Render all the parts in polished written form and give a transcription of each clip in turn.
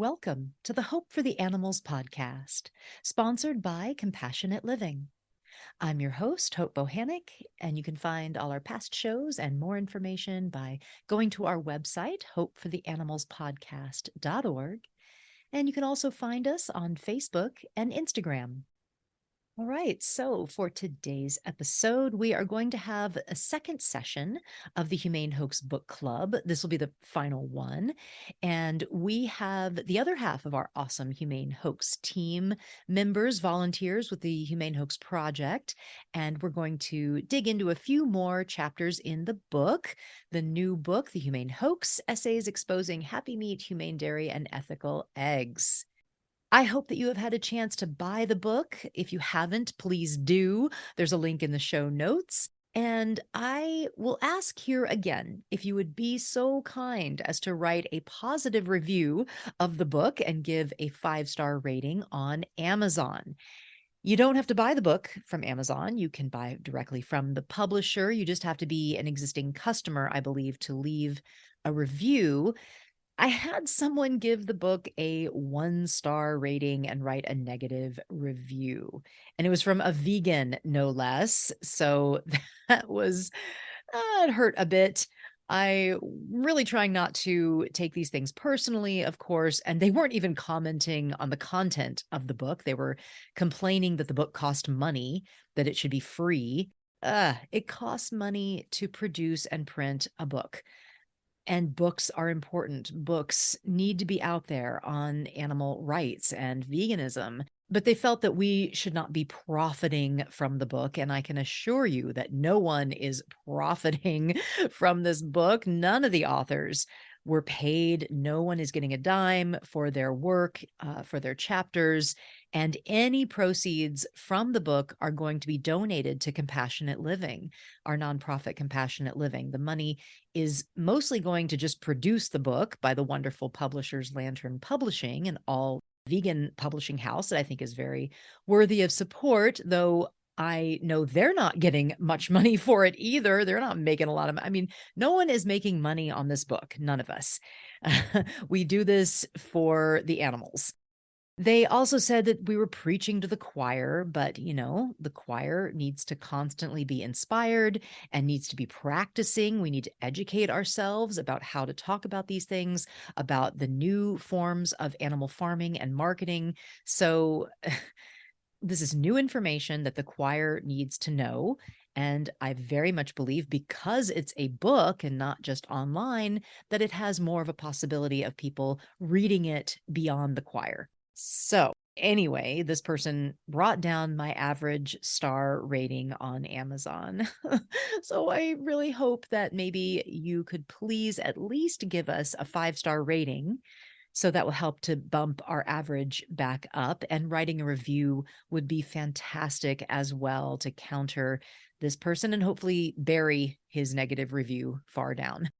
Welcome to the Hope for the Animals podcast, sponsored by Compassionate Living. I'm your host, Hope Bohannick, and you can find all our past shows and more information by going to our website, hopefortheanimalspodcast.org. And you can also find us on Facebook and Instagram. All right, so for today's episode, we are going to have a second session of the Humane Hoax Book Club. This will be the final one. And we have the other half of our awesome Humane Hoax team members, volunteers with the Humane Hoax Project. And we're going to dig into a few more chapters in the book, the new book, The Humane Hoax Essays Exposing Happy Meat, Humane Dairy, and Ethical Eggs. I hope that you have had a chance to buy the book. If you haven't, please do. There's a link in the show notes. And I will ask here again if you would be so kind as to write a positive review of the book and give a 5-star rating on Amazon. You don't have to buy the book from Amazon. You can buy it directly from the publisher. You just have to be an existing customer, I believe, to leave a review. I had someone give the book a 1-star rating and write a negative review. And it was from a vegan, no less. So that was, it hurt a bit. I really trying not to take these things personally, of course. And they weren't even commenting on the content of the book. They were complaining that the book cost money, that it should be free. It costs money to produce and print a book. And books are important. Books need to be out there on animal rights and veganism. But they felt that we should not be profiting from the book. And I can assure you that no one is profiting from this book. None of the authors were paid. No one is getting a dime for their work, for their chapters. And any proceeds from the book are going to be donated to Compassionate Living, our nonprofit Compassionate Living. The money is mostly going to just produce the book by the wonderful publishers Lantern Publishing, an all vegan publishing house that I think is very worthy of support, though I know they're not getting much money for it either. They're not making a lot of, I mean, no one is making money on this book. None of us. We do this for the animals. They also said that we were preaching to the choir, but the choir needs to constantly be inspired and needs to be practicing. We need to educate ourselves about how to talk about these things, about the new forms of animal farming and marketing. So this is new information that the choir needs to know. And I very much believe, because it's a book and not just online, that it has more of a possibility of people reading it beyond the choir. So anyway, this person brought down my average star rating on Amazon. So I really hope that maybe you could please at least give us a 5-star rating. So that will help to bump our average back up. And writing a review would be fantastic as well to counter this person and hopefully bury his negative review far down.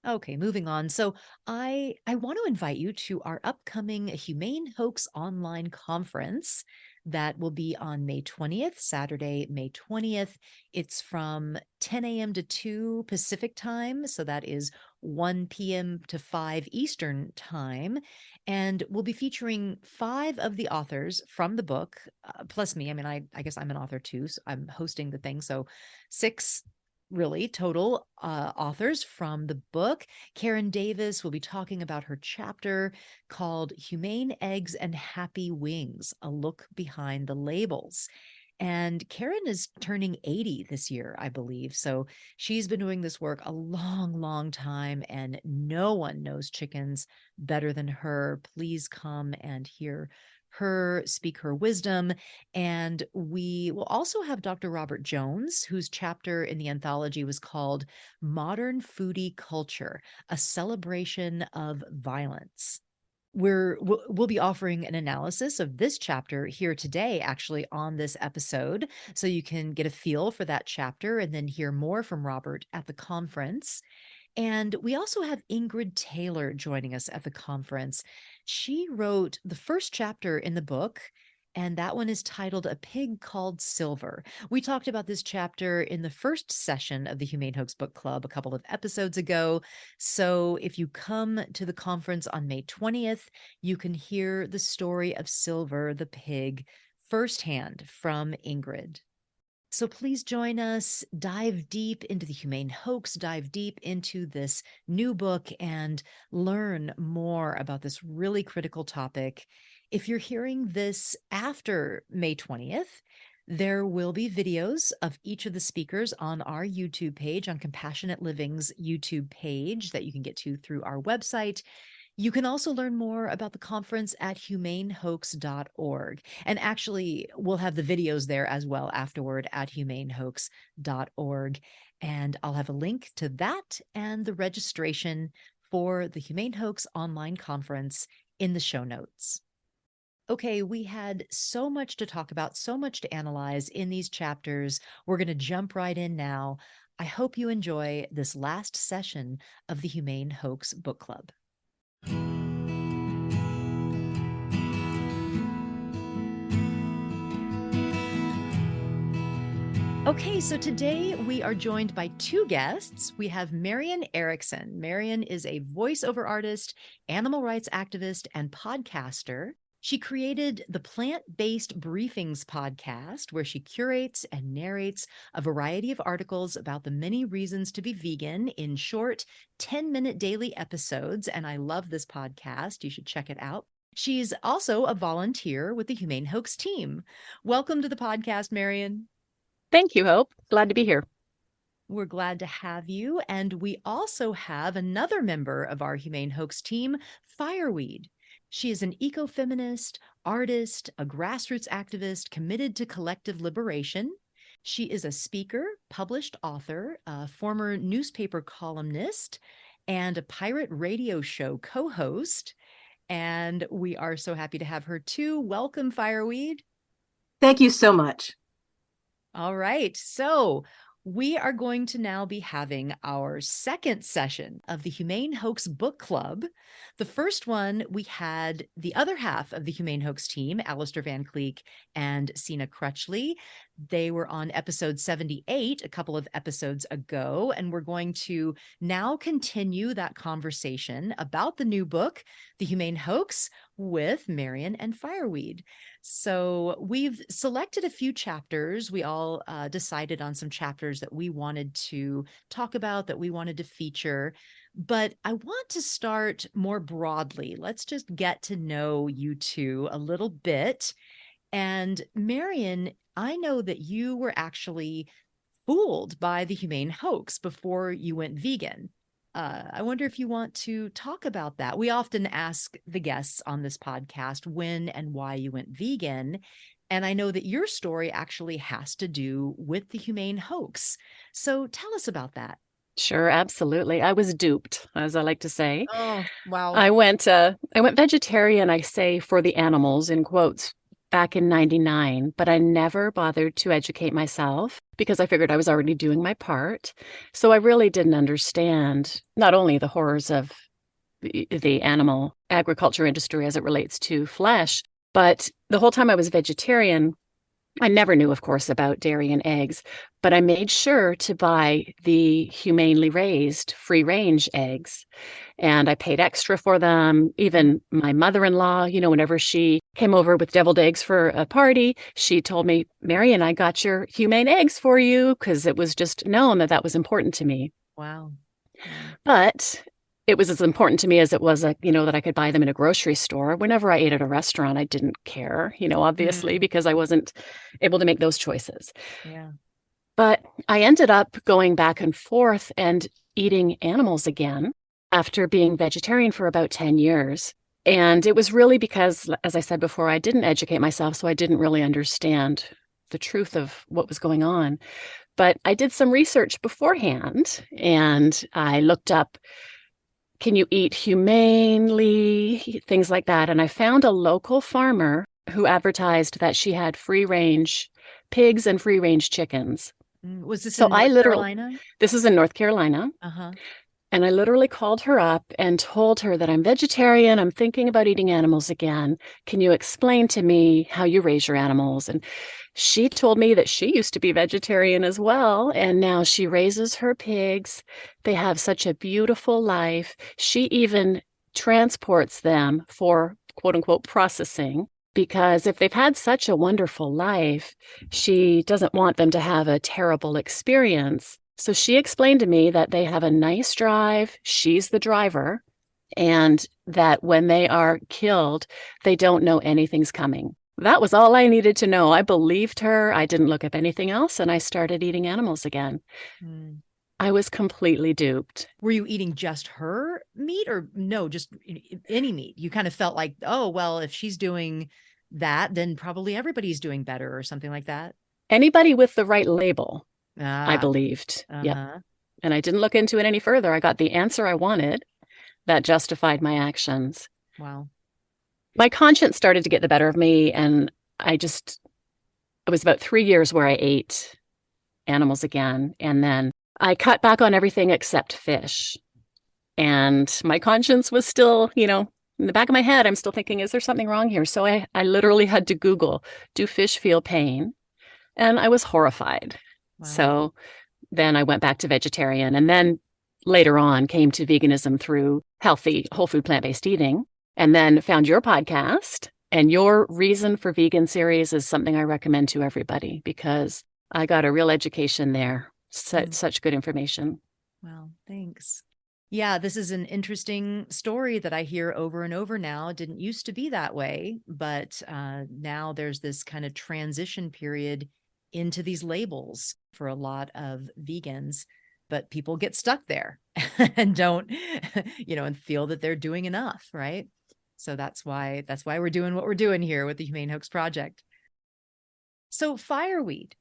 Okay, moving on. So I want to invite you to our upcoming Humane Hoax online conference that will be on May 20th, Saturday, May 20th. It's from 10 a.m. to 2 Pacific time. So that is 1 p.m. to 5 Eastern time. And we'll be featuring 5 of the authors from the book, plus me. I mean, I guess I'm an author too. So I'm hosting the thing. So 6 really total authors from the book. Karen Davis will be talking about her chapter called Humane Eggs and Happy Wings, a look behind the labels. And Karen is turning 80 this year, I believe. So she's been doing this work a long, long time, and no one knows chickens better than her. Please come and hear her speak her wisdom. And we will also have Dr. Robert Jones, whose chapter in the anthology was called Modern Foodie Culture, a Celebration of Violence. We'll be offering an analysis of this chapter here today, actually, on this episode, so you can get a feel for that chapter and then hear more from Robert at the conference. And we also have Ingrid Taylor joining us at the conference. She wrote the first chapter in the book, and that one is titled A Pig Called Silver. We talked about this chapter in the first session of the Humane Hoax Book Club a couple of episodes ago. So if you come to the conference on May 20th, you can hear the story of Silver the pig firsthand from Ingrid. So please join us, dive deep into the Humane Hoax, dive deep into this new book, and learn more about this really critical topic. If you're hearing this after May 20th, there will be videos of each of the speakers on our YouTube page, on Compassionate Living's YouTube page that you can get to through our website. You can also learn more about the conference at humanehoax.org. And actually, we'll have the videos there as well afterward at humanehoax.org. And I'll have a link to that and the registration for the Humane Hoax online conference in the show notes. Okay, we had so much to talk about, so much to analyze in these chapters. We're going to jump right in now. I hope you enjoy this last session of the Humane Hoax Book Club. Okay, so today we are joined by two guests. We have Marian Erikson. Marian is a voiceover artist, animal rights activist, and podcaster. She created the Plant-Based Briefings podcast, where she curates and narrates a variety of articles about the many reasons to be vegan in short 10-minute daily episodes. And I love this podcast. You should check it out. She's also a volunteer with the Humane Hoax team. Welcome to the podcast, Marian. Thank you, Hope. Glad to be here. We're glad to have you. And we also have another member of our Humane Hoax team, Fireweed. She is an ecofeminist, artist, a grassroots activist committed to collective liberation. She is a speaker, published author, a former newspaper columnist, and a pirate radio show co-host. And we are so happy to have her too. Welcome, Fireweed. Thank you so much. All right. So we are going to now be having our second session of the Humane Hoax Book Club. The first one, we had the other half of the Humane Hoax team, Alistair Van Cleek and Sina Crutchley. They were on episode 78 a couple of episodes ago, and we're going to now continue that conversation about the new book, The Humane Hoax, with Marian and Fireweed. So we've selected a few chapters. We all decided on some chapters that we wanted to talk about, that we wanted to feature. But I want to start more broadly. Let's just get to know you two a little bit. And Marian, I know that you were actually fooled by the Humane Hoax before you went vegan. I wonder if you want to talk about that. We often ask the guests on this podcast when and why you went vegan. And I know that your story actually has to do with the Humane Hoax. So tell us about that. Sure, absolutely. I was duped, as I like to say. Oh, wow. I went vegetarian, I say, for the animals, in quotes, back in 99, but I never bothered to educate myself because I figured I was already doing my part. So I really didn't understand not only the horrors of the animal agriculture industry as it relates to flesh, but the whole time I was vegetarian, I never knew, of course, about dairy and eggs, but I made sure to buy the humanely raised free-range eggs, and I paid extra for them. Even my mother-in-law, whenever she came over with deviled eggs for a party, she told me, Marian, I got your humane eggs for you, because it was just known that that was important to me. Wow. But it was as important to me as it was, that I could buy them in a grocery store. Whenever I ate at a restaurant, I didn't care, obviously, because I wasn't able to make those choices. Yeah. But I ended up going back and forth and eating animals again after being vegetarian for about 10 years. And it was really because, as I said before, I didn't educate myself, so I didn't really understand the truth of what was going on. But I did some research beforehand, and I looked up, can you eat humanely, things like that. And I found a local farmer who advertised that she had free-range pigs and free-range chickens. Was this in North Carolina? This is in North Carolina. Uh-huh. And I literally called her up and told her that I'm vegetarian. I'm thinking about eating animals again. Can you explain to me how you raise your animals? And she told me that she used to be vegetarian as well. And now she raises her pigs. They have such a beautiful life. She even transports them for quote unquote processing, because if they've had such a wonderful life, she doesn't want them to have a terrible experience. So she explained to me that they have a nice drive. She's the driver, and that when they are killed, they don't know anything's coming. That was all I needed to know. I believed her. I didn't look up anything else, and I started eating animals again. Mm. I was completely duped. Were you eating just her meat, or no, just any meat? You kind of felt like, oh, well, if she's doing that, then probably everybody's doing better or something like that. Anybody with the right label, I Ah, believed. Yep. uh-huh. And I didn't look into it any further. I got the answer I wanted that justified my actions. Wow. My conscience started to get the better of me, and it was about 3 years where I ate animals again. And then I cut back on everything except fish. And my conscience was still, in the back of my head, I'm still thinking, is there something wrong here? So I literally had to Google, do fish feel pain? And I was horrified. Wow. So then I went back to vegetarian, and then later on came to veganism through healthy, whole food, plant-based eating, and then found your podcast. And your Reason for Vegan series is something I recommend to everybody, because I got a real education there. Such good information. Wow, thanks. Yeah, this is an interesting story that I hear over and over now. It didn't used to be that way, but now there's this kind of transition period into these labels for a lot of vegans, but people get stuck there and don't, and feel that they're doing enough, right? So that's why we're doing what we're doing here with the Humane Hoax Project. So Fireweed,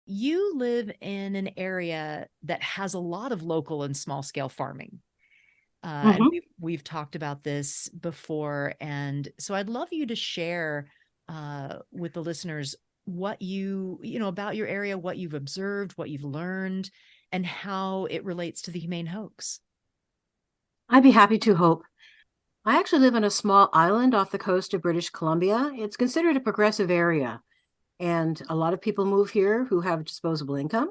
you live in an area that has a lot of local and small scale farming. And we've talked about this before. And so I'd love you to share with the listeners what about your area, what you've observed, what you've learned, and how it relates to the Humane Hoax. I'd be happy to, Hope. I actually live on a small island off the coast of British Columbia. It's considered a progressive area, and a lot of people move here who have disposable income.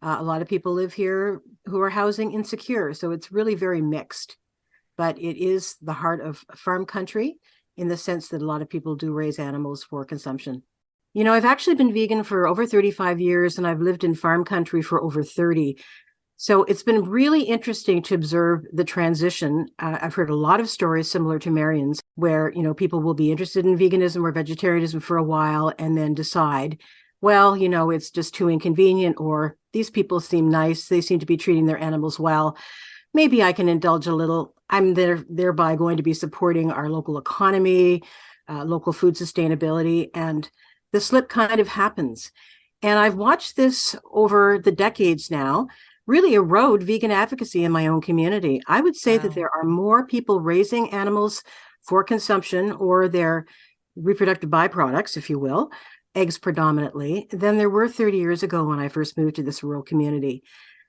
A lot of people live here who are housing insecure, so it's really very mixed. But it is the heart of farm country in the sense that a lot of people do raise animals for consumption. I've actually been vegan for over 35 years, and I've lived in farm country for over 30. So it's been really interesting to observe the transition. I've heard a lot of stories similar to Marian's, where, people will be interested in veganism or vegetarianism for a while and then decide, well, it's just too inconvenient, or these people seem nice. They seem to be treating their animals well. Maybe I can indulge a little. I'm thereby going to be supporting our local economy, local food sustainability, and the slip kind of happens. And I've watched this over the decades now really erode vegan advocacy in my own community. I would say that there are more people raising animals for consumption or their reproductive byproducts, if you will, eggs predominantly, than there were 30 years ago when I first moved to this rural community.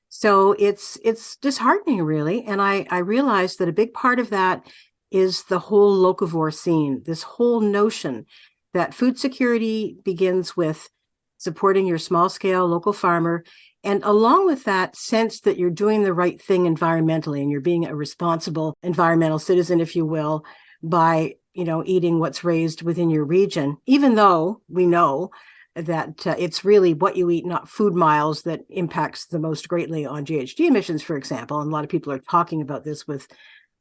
So it's disheartening, really. And I realized that a big part of that is the whole locavore scene, this whole notion that food security begins with supporting your small scale local farmer. And along with that sense that you're doing the right thing environmentally and you're being a responsible environmental citizen, if you will, by, eating what's raised within your region, even though we know that it's really what you eat, not food miles, that impacts the most greatly on GHG emissions, for example. And a lot of people are talking about this with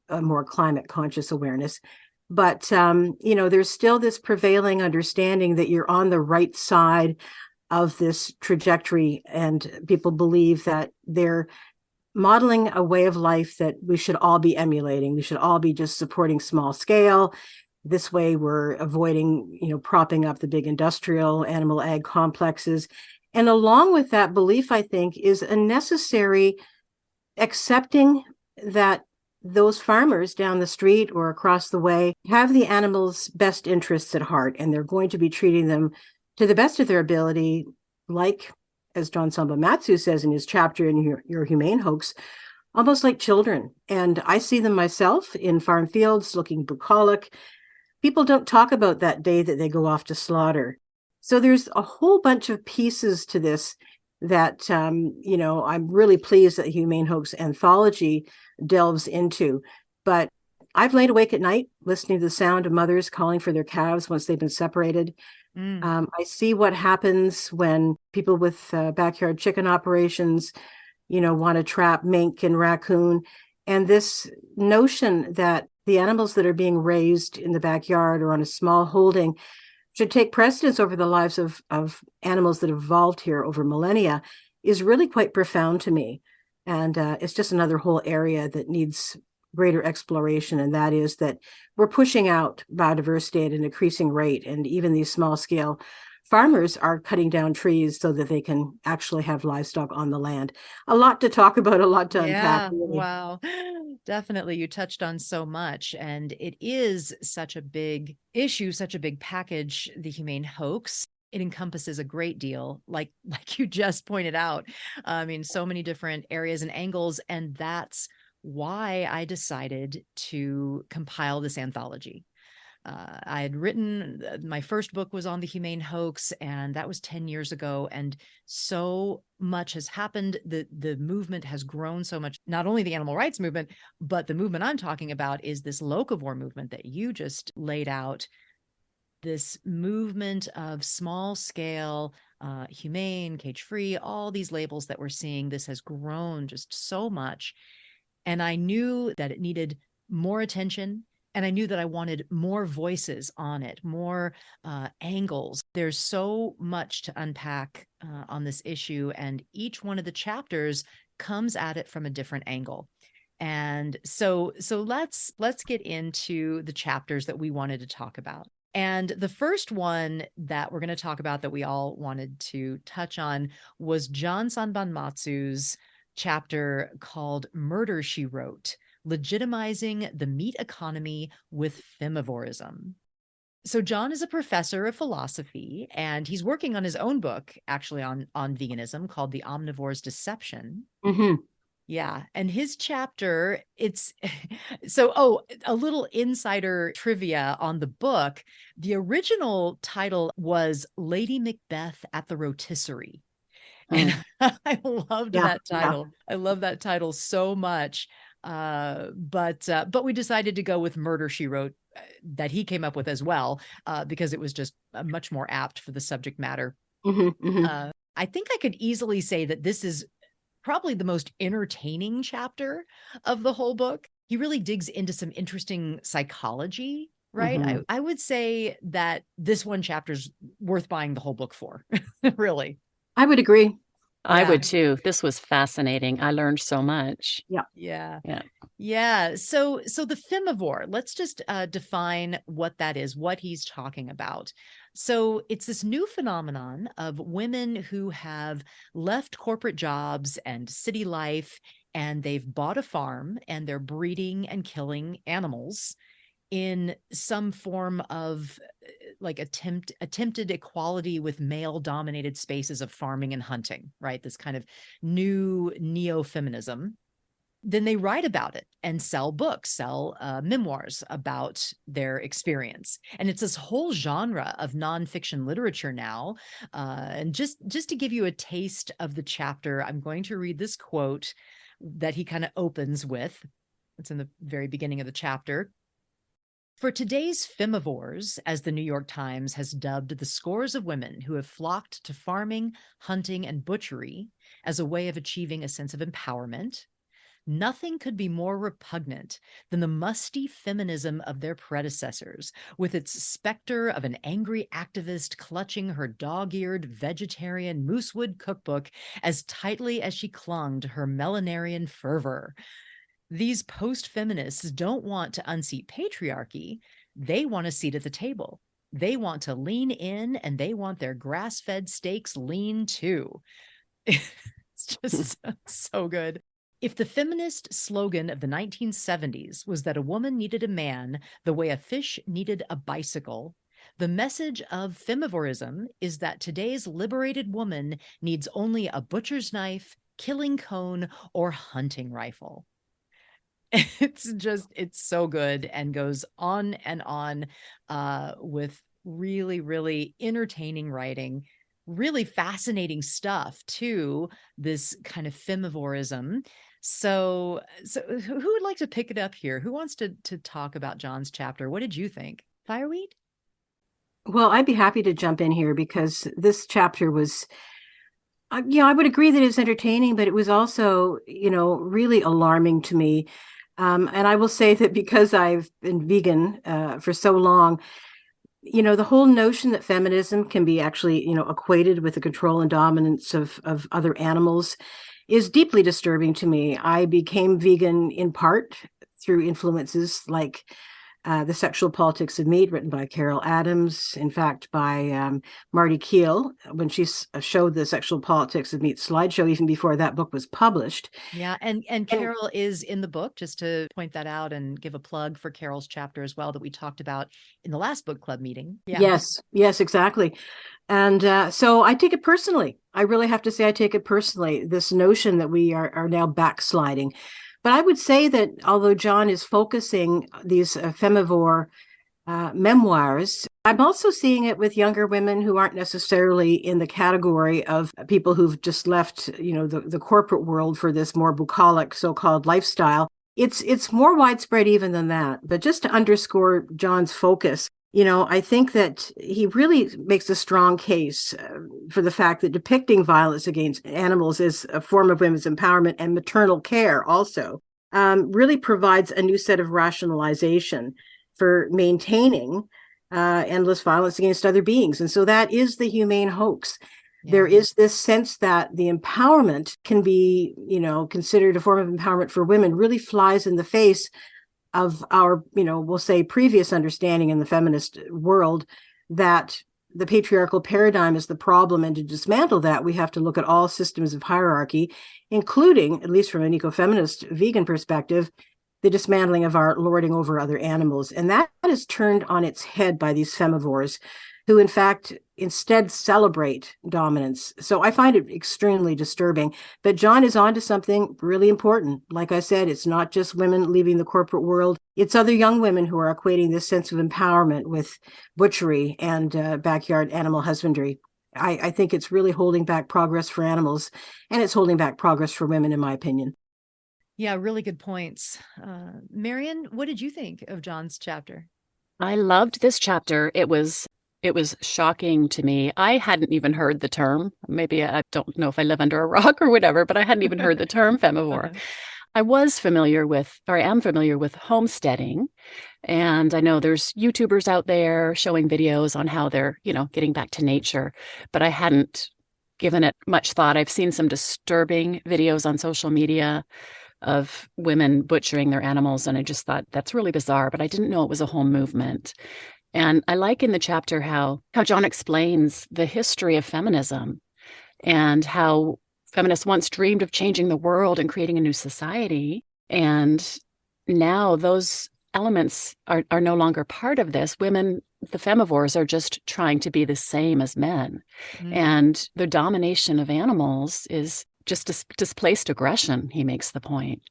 a more climate conscious awareness. But, there's still this prevailing understanding that you're on the right side of this trajectory, and people believe that they're modeling a way of life that we should all be emulating. We should all be just supporting small scale. This way we're avoiding, propping up the big industrial animal ag complexes. And along with that belief, I think, is a necessary accepting that those farmers down the street or across the way have the animals' best interests at heart, and they're going to be treating them to the best of their ability, like, as John Samba Matsu says in his chapter in your Humane Hoax, almost like children. And I see them myself in farm fields looking bucolic. People don't talk about that day that they go off to slaughter. So there's a whole bunch of pieces to this that, I'm really pleased that the Humane Hoax Anthology delves into. But I've laid awake at night listening to the sound of mothers calling for their calves once they've been separated. I see what happens when people with backyard chicken operations, want to trap mink and raccoon. And this notion that the animals that are being raised in the backyard or on a small holding should take precedence over the lives of animals that evolved here over millennia is really quite profound to me. And it's just another whole area that needs greater exploration. And that is that we're pushing out biodiversity at an increasing rate. And even these small scale farmers are cutting down trees so that they can actually have livestock on the land. A lot to talk about, a lot to unpack. Really. Wow. Definitely. You touched on so much, and it is such a big issue, such a big package, the Humane Hoax. It encompasses a great deal, like you just pointed out. I mean, so many different areas and angles, and that's why I decided to compile this anthology. I had written, my first book was on the Humane Hoax, and that was 10 years ago. And so much has happened. The movement has grown so much, not only the animal rights movement, but the movement I'm talking about is this locavore movement that you just laid out. This movement of small scale, humane, cage-free, all these labels that we're seeing, this has grown just so much. And I knew that it needed more attention. And I knew that I wanted more voices on it, more angles. There's so much to unpack on this issue, and each one of the chapters comes at it from a different angle. And so let's get into the chapters that we wanted to talk about. And the first one that we're going to talk about that we all wanted to touch on was John Sanbanmatsu's chapter called Murder, She Wrote: Legitimizing the Meat Economy with Femivorism. So John is a professor of philosophy, and he's working on his own book, actually on veganism, called The Omnivore's Deception. Mm-hmm. Yeah. And his chapter, it's so, a little insider trivia on the book. The original title was Lady Macbeth at the Rotisserie. And I loved that title. Yeah. I love that title so much. But we decided to go with Murder, She Wrote, that he came up with as well, because it was just much more apt for the subject matter. Mm-hmm, mm-hmm. I think I could easily say that this is probably the most entertaining chapter of the whole book. He really digs into some interesting psychology, right? Mm-hmm. I would say that this one chapter's worth buying the whole book for, really. I would agree. I would too. This was fascinating. I learned so much. Yeah. So the femivore, let's just define what that is, what he's talking about. So it's this new phenomenon of women who have left corporate jobs and city life, and they've bought a farm, and they're breeding and killing animals in some form of like attempted equality with male dominated spaces of farming and hunting, right? This kind of new neo-feminism. Then they write about it and sell books, sell memoirs about their experience. And it's this whole genre of nonfiction literature now. And just to give you a taste of the chapter, I'm going to read this quote that he kind of opens with. It's in the very beginning of the chapter. For today's femivores, as the New York Times has dubbed the scores of women who have flocked to farming, hunting, and butchery as a way of achieving a sense of empowerment, nothing could be more repugnant than the musty feminism of their predecessors, with its specter of an angry activist clutching her dog-eared vegetarian moosewood cookbook as tightly as she clung to her millenarian fervor. These post-feminists don't want to unseat patriarchy. They want a seat at the table. They want to lean in, and they want their grass-fed steaks lean too. It's just so good. If the feminist slogan of the 1970s was that a woman needed a man the way a fish needed a bicycle, the message of femivorism is that today's liberated woman needs only a butcher's knife killing cone, or hunting rifle. It's so good and goes on and on with really, really entertaining writing, really fascinating stuff too, this kind of femivorism. So who would like to pick it up here? Who wants to talk about John's chapter? What did you think? Fireweed? Well, I'd be happy to jump in here because this chapter was, I would agree that it's entertaining, but it was also, really alarming to me. And I will say that because I've been vegan for so long, the whole notion that feminism can be actually, equated with the control and dominance of other animals is deeply disturbing to me. I became vegan in part through influences like The Sexual Politics of Meat, written by Carol Adams, in fact, by Marty Keel, when she showed The Sexual Politics of Meat slideshow, even before that book was published. Yeah, and Carol is in the book, just to point that out and give a plug for Carol's chapter as well that we talked about in the last book club meeting. Yeah. Yes, exactly. And so I take it personally. I really have to say I take it personally, this notion that we are now backsliding. But I would say that although John is focusing these femivore memoirs, I'm also seeing it with younger women who aren't necessarily in the category of people who've just left, the corporate world for this more bucolic so-called lifestyle. It's more widespread even than that. But just to underscore John's focus, I think that he really makes a strong case for the fact that depicting violence against animals as a form of women's empowerment and maternal care also really provides a new set of rationalization for maintaining endless violence against other beings. And so that is the humane hoax. Yeah. There is this sense that the empowerment can be, considered a form of empowerment for women, really flies in the face of our, we'll say previous understanding in the feminist world that the patriarchal paradigm is the problem. And to dismantle that, we have to look at all systems of hierarchy, including, at least from an ecofeminist vegan perspective, the dismantling of our lording over other animals. And that is turned on its head by these femivores, who in fact instead celebrate dominance. So I find it extremely disturbing. But John is onto something really important. Like I said, it's not just women leaving the corporate world. It's other young women who are equating this sense of empowerment with butchery and backyard animal husbandry. I think it's really holding back progress for animals, and it's holding back progress for women, in my opinion. Yeah, really good points. Marian, what did you think of John's chapter? I loved this chapter. It was shocking to me. I hadn't even heard the term. Maybe I don't know if I live under a rock or whatever, but I hadn't even heard the term femivore. I am familiar with homesteading. And I know there's YouTubers out there showing videos on how they're, getting back to nature, but I hadn't given it much thought. I've seen some disturbing videos on social media of women butchering their animals, and I just thought that's really bizarre, but I didn't know it was a whole movement. And I like in the chapter how John explains the history of feminism and how feminists once dreamed of changing the world and creating a new society. And now those elements are no longer part of this. Women, the femivores, are just trying to be the same as men. And the domination of animals is just displaced aggression, he makes the point.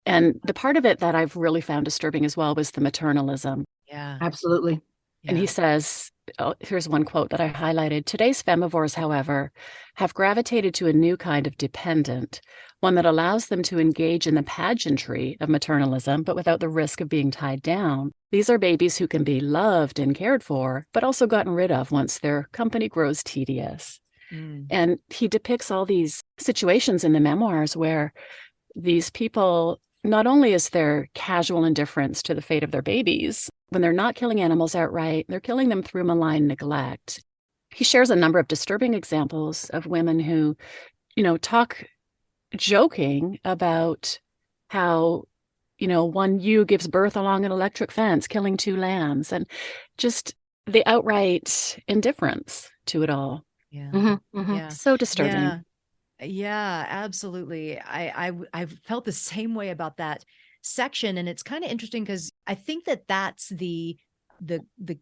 And the part of it that I've really found disturbing as well was the maternalism. Yeah, absolutely. And he says, here's one quote that I highlighted. Today's femivores, however, have gravitated to a new kind of dependent, one that allows them to engage in the pageantry of maternalism, but without the risk of being tied down. These are babies who can be loved and cared for, but also gotten rid of once their company grows tedious. And he depicts all these situations in the memoirs where these people, not only is there casual indifference to the fate of their babies, when they're not killing animals outright, they're killing them through malign neglect. He shares a number of disturbing examples of women who, talk joking about how, one ewe gives birth along an electric fence, killing 2 lambs, and just the outright indifference to it all. Yeah. Yeah. So disturbing. Yeah, absolutely. I felt the same way about that section. And it's kind of interesting because I think that's the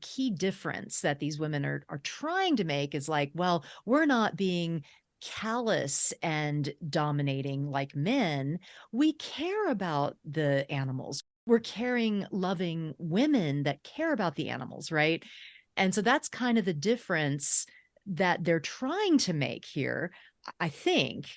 key difference that these women are trying to make is like, well, we're not being callous and dominating like men, we care about the animals. We're caring, loving women that care about the animals, right? And so that's kind of the difference that they're trying to make here, I think.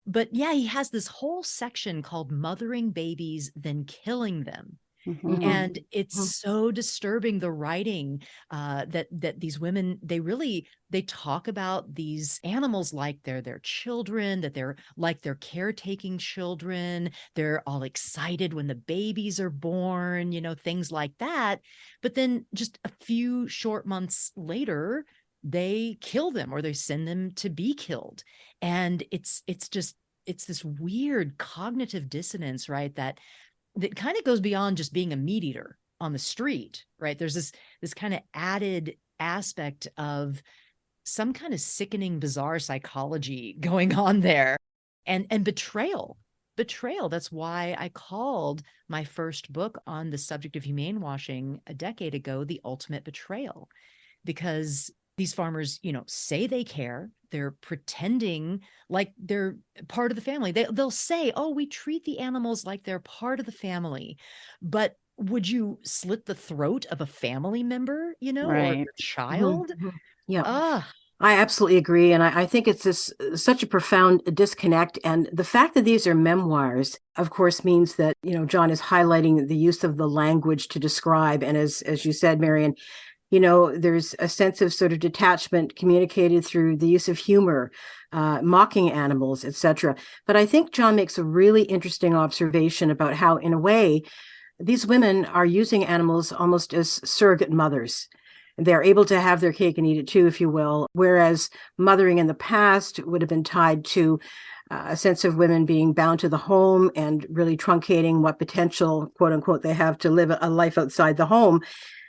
But yeah, he has this whole section called Mothering Babies, Then Killing Them. Mhm. And it's so disturbing, the writing, that these women, they talk about these animals like they're their children, that they're like their caretaking children. They're all excited when the babies are born, things like that. But then just a few short months later, they kill them or they send them to be killed. And it's this weird cognitive dissonance, right? That kind of goes beyond just being a meat eater on the street, right? There's this kind of added aspect of some kind of sickening, bizarre psychology going on there, and betrayal. Betrayal. That's why I called my first book on the subject of humane washing a decade ago The Ultimate Betrayal, because these farmers, say they care. They're pretending like they're part of the family. They'll say, "Oh, we treat the animals like they're part of the family." But would you slit the throat of a family member, or Right. your child? Yeah. Ah, I absolutely agree. And I think it's such a profound disconnect. And the fact that these are memoirs, of course, means that, John is highlighting the use of the language to describe. And as you said, Marian, there's a sense of sort of detachment communicated through the use of humor, mocking animals, etc. But I think John makes a really interesting observation about how, in a way, these women are using animals almost as surrogate mothers. They're able to have their cake and eat it too, if you will, whereas mothering in the past would have been tied to a sense of women being bound to the home and really truncating what potential, quote unquote, they have to live a life outside the home,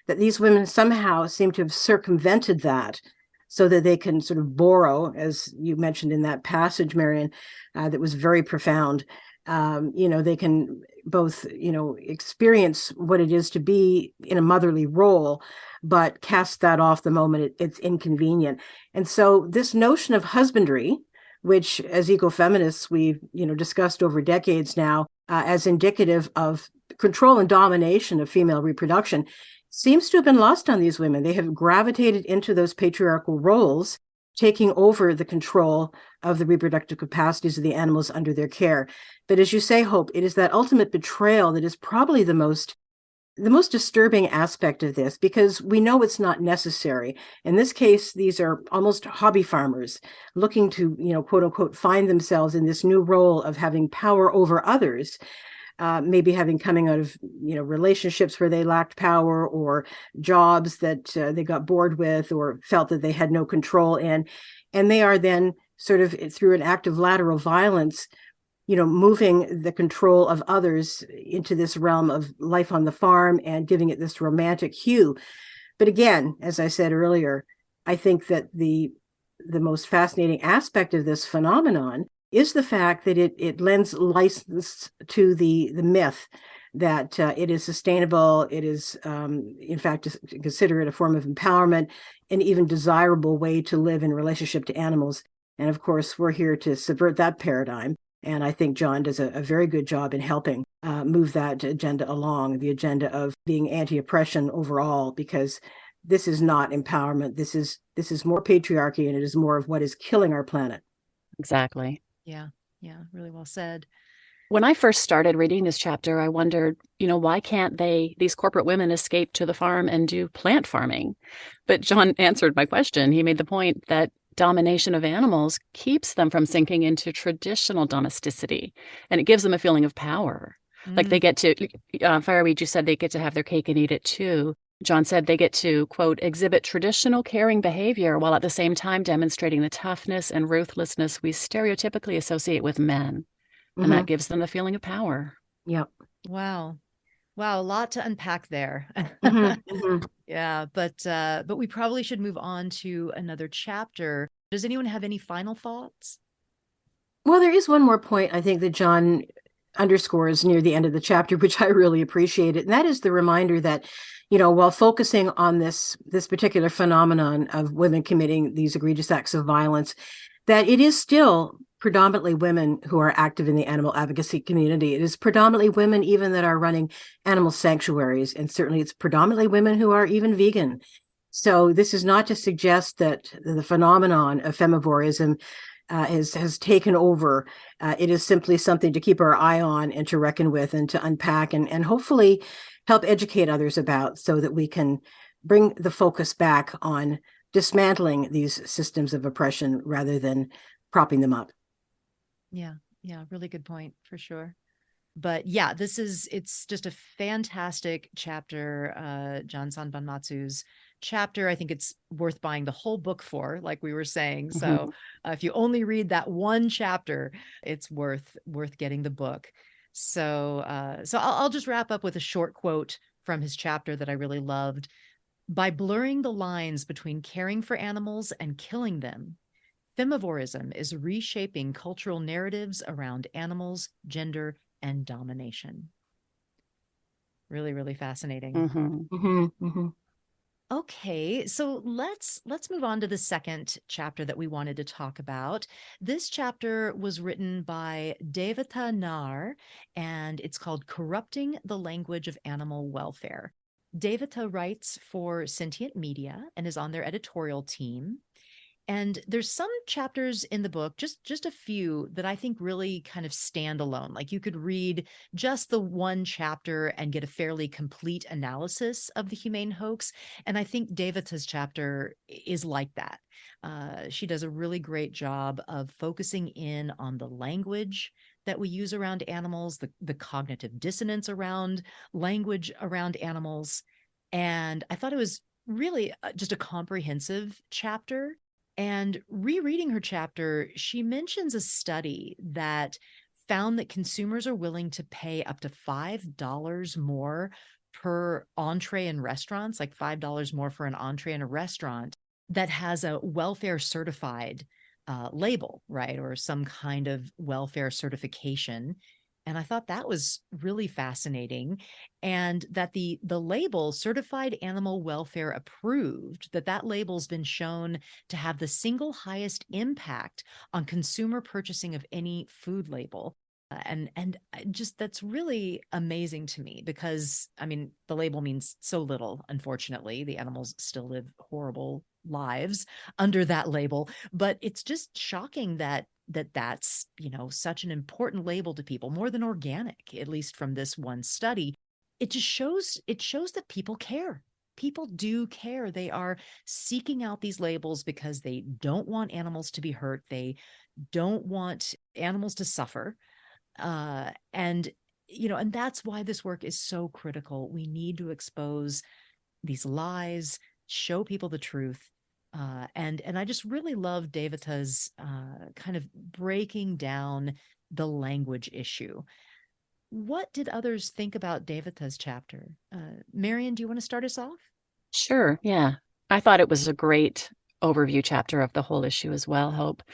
that these women somehow seem to have circumvented that so that they can sort of borrow, as you mentioned in that passage, Marian, that was very profound. They can both, experience what it is to be in a motherly role, but cast that off the moment it's inconvenient. And so this notion of husbandry, which as ecofeminists we've, discussed over decades now, as indicative of control and domination of female reproduction, seems to have been lost on these women. They have gravitated into those patriarchal roles, taking over the control of the reproductive capacities of the animals under their care. But as you say, Hope, it is that ultimate betrayal that is probably the most disturbing aspect of this, because we know it's not necessary. In this case, these are almost hobby farmers looking to, quote unquote, find themselves in this new role of having power over others. Maybe having coming out of relationships where they lacked power, or jobs that they got bored with or felt that they had no control in, and they are then sort of through an act of lateral violence, moving the control of others into this realm of life on the farm and giving it this romantic hue. But again, as I said earlier, I think that the most fascinating aspect of this phenomenon is the fact that it lends license to the myth that it is sustainable. It is, in fact, to consider it a form of empowerment, an even desirable way to live in relationship to animals. And of course, we're here to subvert that paradigm. And I think John does a very good job in helping move that agenda along, the agenda of being anti-oppression overall, because this is not empowerment. This is more patriarchy, and it is more of what is killing our planet. Exactly. yeah, really well said. When I first started reading this chapter, I wondered, why can't these corporate women escape to the farm and do plant farming? But John answered my question. He made the point that domination of animals keeps them from sinking into traditional domesticity, and it gives them a feeling of power. Like they get to, Fireweed, you said they get to have their cake and eat it too. John said they get to, quote, exhibit traditional caring behavior while at the same time demonstrating the toughness and ruthlessness we stereotypically associate with men. And that gives them the feeling of power. Yep. Wow, a lot to unpack there. Yeah, but we probably should move on to another chapter. Does anyone have any final thoughts? Well, there is one more point I think that John underscores near the end of the chapter, which I really appreciate it. And that is the reminder that, while focusing on this particular phenomenon of women committing these egregious acts of violence, that it is still predominantly women who are active in the animal advocacy community. It is predominantly women even that are running animal sanctuaries, and certainly it's predominantly women who are even vegan. So this is not to suggest that the phenomenon of femivorism has taken over. It is simply something to keep our eye on and to reckon with and to unpack and hopefully help educate others about, so that we can bring the focus back on dismantling these systems of oppression rather than propping them up. Yeah. Yeah. Really good point, for sure. But yeah, it's just a fantastic chapter, John Sanbanmatsu's chapter. I think it's worth buying the whole book for, like we were saying. So if you only read that one chapter, it's worth getting the book. So I'll just wrap up with a short quote from his chapter that I really loved. By blurring the lines between caring for animals and killing them, Femivorism is reshaping cultural narratives around animals, gender, and domination. Really, really fascinating. Okay, so let's move on to the second chapter that we wanted to talk about. This chapter was written by Devata Nar, and it's called Corrupting the Language of Animal Welfare. Devata writes for Sentient Media and is on their editorial team. And there's some chapters in the book, just a few, that I think really kind of stand alone. Like you could read just the one chapter and get a fairly complete analysis of the humane hoax. And I think Devata's chapter is like that. She does a really great job of focusing in on the language that we use around animals, the cognitive dissonance around language around animals. And I thought it was really just a comprehensive chapter. And rereading her chapter, she mentions a study that found that consumers are willing to pay up to $5 more per entree in restaurants, like $5 more for an entree in a restaurant that has a welfare certified label, right? Or some kind of welfare certification. And I thought that was really fascinating. And that the label certified animal welfare approved, that label's been shown to have the single highest impact on consumer purchasing of any food label. And just that's really amazing to me, because I mean, the label means so little. Unfortunately, the animals still live horrible lives under that label, but it's just shocking that's such an important label to people, more than organic, at least from this one study. It shows that people care. People do care. They are seeking out these labels because they don't want animals to be hurt. They don't want animals to suffer. And that's why this work is so critical. We need to expose these lies, show people the truth. And I just really love Devata's kind of breaking down the language issue. What did others think about Devata's chapter? Marian, do you want to start us off? Sure, yeah. I thought it was a great overview chapter of the whole issue as well, Hope.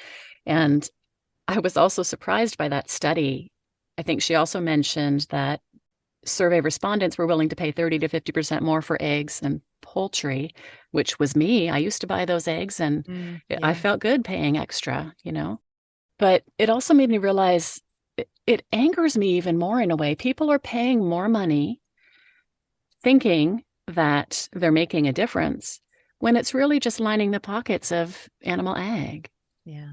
And I was also surprised by that study. I think she also mentioned that survey respondents were willing to pay 30 to 50% more for eggs and poultry, which was me. I used to buy those eggs and I felt good paying extra, But it also made me realize it angers me even more in a way. People are paying more money thinking that they're making a difference when it's really just lining the pockets of animal ag. Yeah.